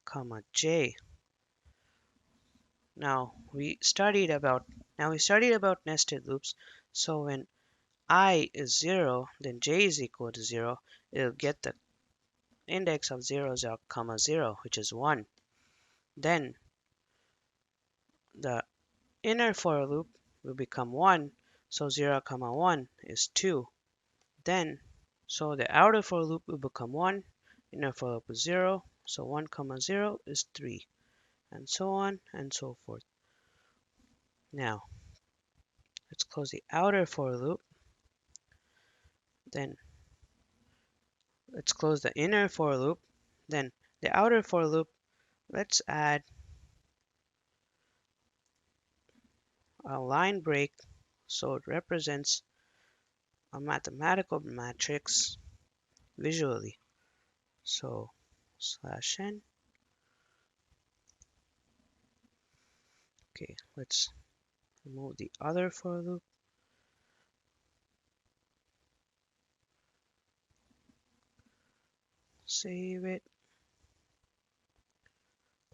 comma j. Now we studied about nested loops. So when I is 0, then j is equal to 0. It'll get the index of 0, 0, comma 0, which is 1. Then the inner for loop will become 1, so 0, comma 1 is 2. Then, so the outer for loop will become 1, inner for loop is 0, so 1, comma 0 is 3, and so on and so forth. Now, let's close the outer for loop. Then, let's close the inner for loop. Then, the outer for loop, let's add a line break so it represents a mathematical matrix visually. So /n. Okay, let's remove the other for loop. Save it.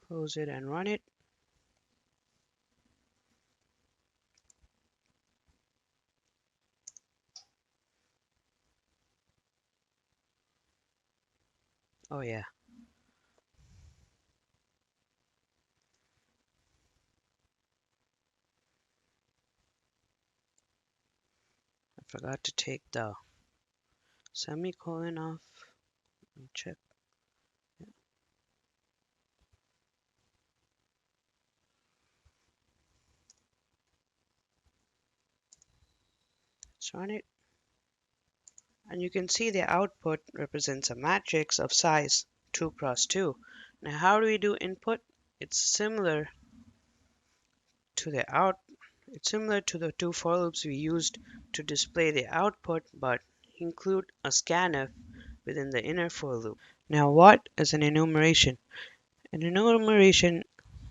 Close it and run it. Oh yeah. I forgot to take the semicolon off. Let me check. Yeah. Let's run it. And you can see the output represents a matrix of size 2 cross 2. Now, how do we do input? It's similar to the out. It's similar to the two for loops we used to display the output, but include a scanf within the inner for loop. Now, what is an enumeration? An enumeration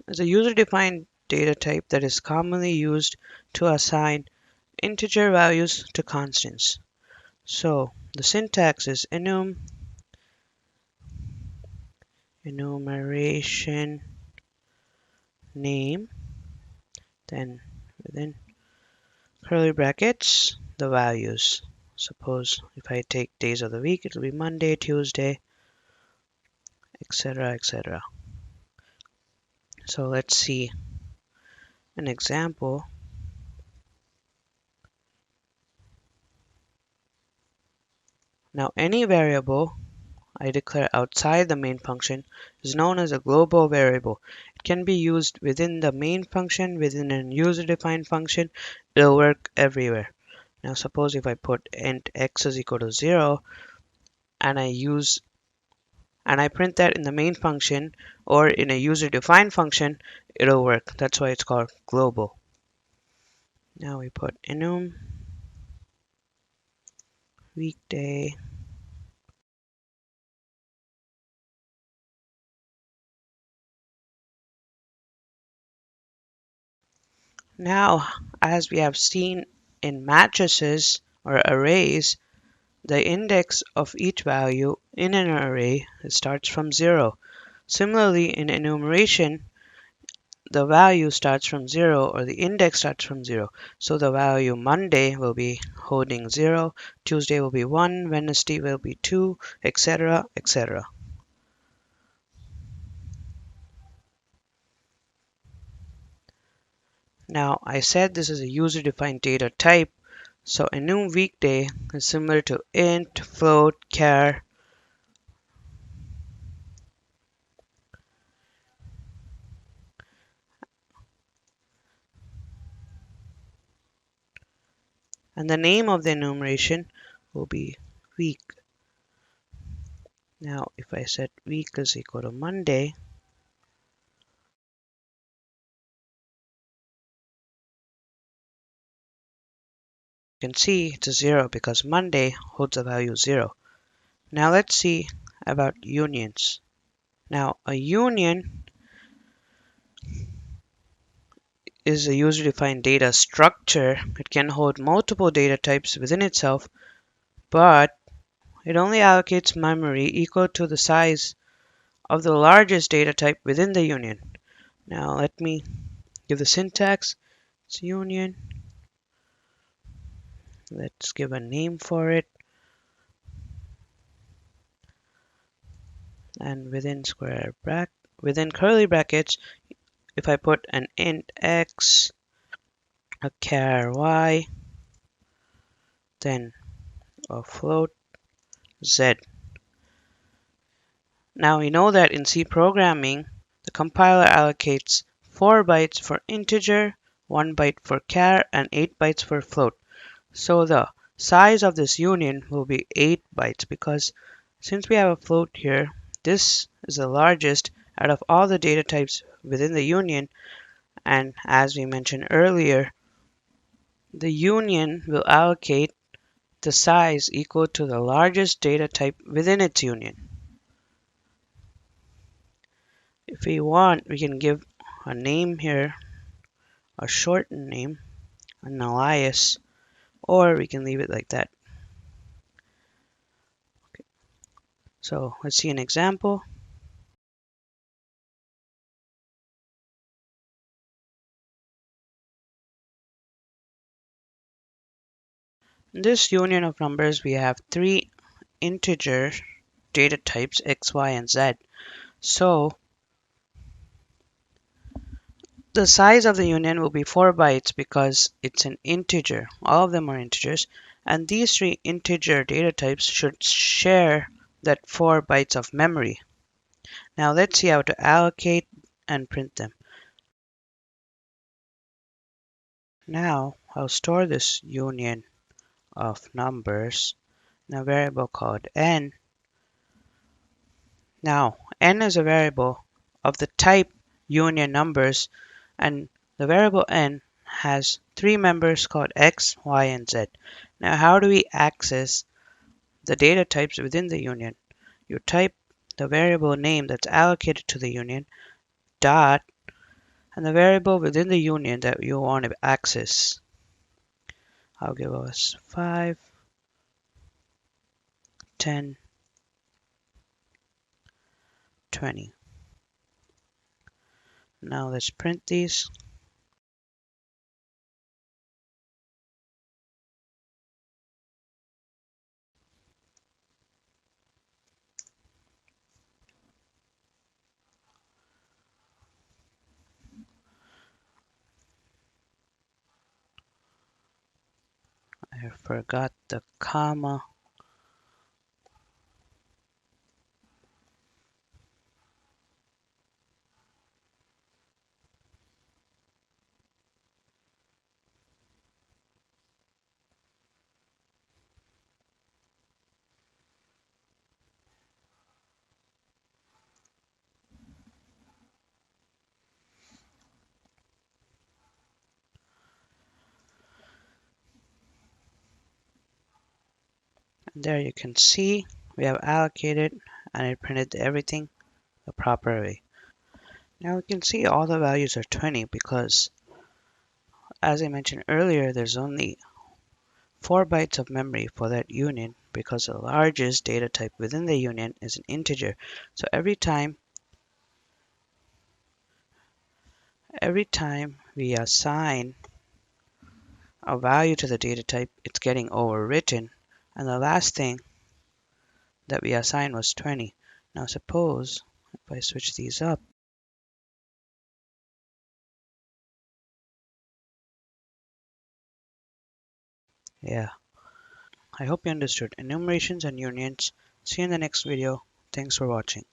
is a user-defined data type that is commonly used to assign integer values to constants. So the syntax is enumeration name, then within curly brackets the values. Suppose if I take days of the week, it will be Monday, Tuesday, etc., etc. So let's see an example. Now any variable I declare outside the main function is known as a global variable. It can be used within the main function, within a user-defined function. It'll work everywhere. Now suppose if I put int x is equal to 0 and I print that in the main function or in a user-defined function, it'll work. That's why it's called global. Now we put enum weekday. Now, as we have seen in matrices or arrays, the index of each value in an array starts from 0. Similarly, in enumeration, the value starts from 0 or the index starts from 0. So the value Monday will be holding 0, Tuesday will be 1, Wednesday will be 2, etc., etc. Now, I said this is a user-defined data type, so enum weekday is similar to int, float, char. And the name of the enumeration will be week. Now, if I set week is equal to Monday, you can see it's a 0 because Monday holds a value 0. Now let's see about unions. Now, a union is a user-defined data structure. It can hold multiple data types within itself, but it only allocates memory equal to the size of the largest data type within the union. Now let me give the syntax. It's union. Let's give a name for it. And within curly brackets, if I put an int x, a char y, then a float z. Now we know that in C programming, the compiler allocates 4 bytes for integer, 1 byte for char, and 8 bytes for float. So the size of this union will be 8 bytes because since we have a float here, this is the largest out of all the data types within the union, and as we mentioned earlier, the union will allocate the size equal to the largest data type within its union. If we want, we can give a name here, a shortened name, an alias, or we can leave it like that. So let's see an example. In this union of numbers, we have 3 integer data types, x, y, and z. So the size of the union will be 4 bytes because it's an integer. All of them are integers. And these 3 integer data types should share that 4 bytes of memory. Now let's see how to allocate and print them. Now I'll store this union of numbers in a variable called n. Now, n is a variable of the type union numbers, and the variable n has three members called x, y, and z. Now, how do we access the data types within the union? You type the variable name that's allocated to the union, dot, and the variable within the union that you want to access. I'll give us 5, 10, 20. Now let's print these. I forgot the comma. And there you can see we have allocated and it printed everything the proper way. Now we can see all the values are 20 because, as I mentioned earlier, there's only 4 bytes of memory for that union because the largest data type within the union is an integer. So every time we assign a value to the data type, it's getting overwritten. And the last thing that we assigned was 20. Now suppose if I switch these up, yeah, I hope you understood enumerations and unions. See you in the next video. Thanks for watching.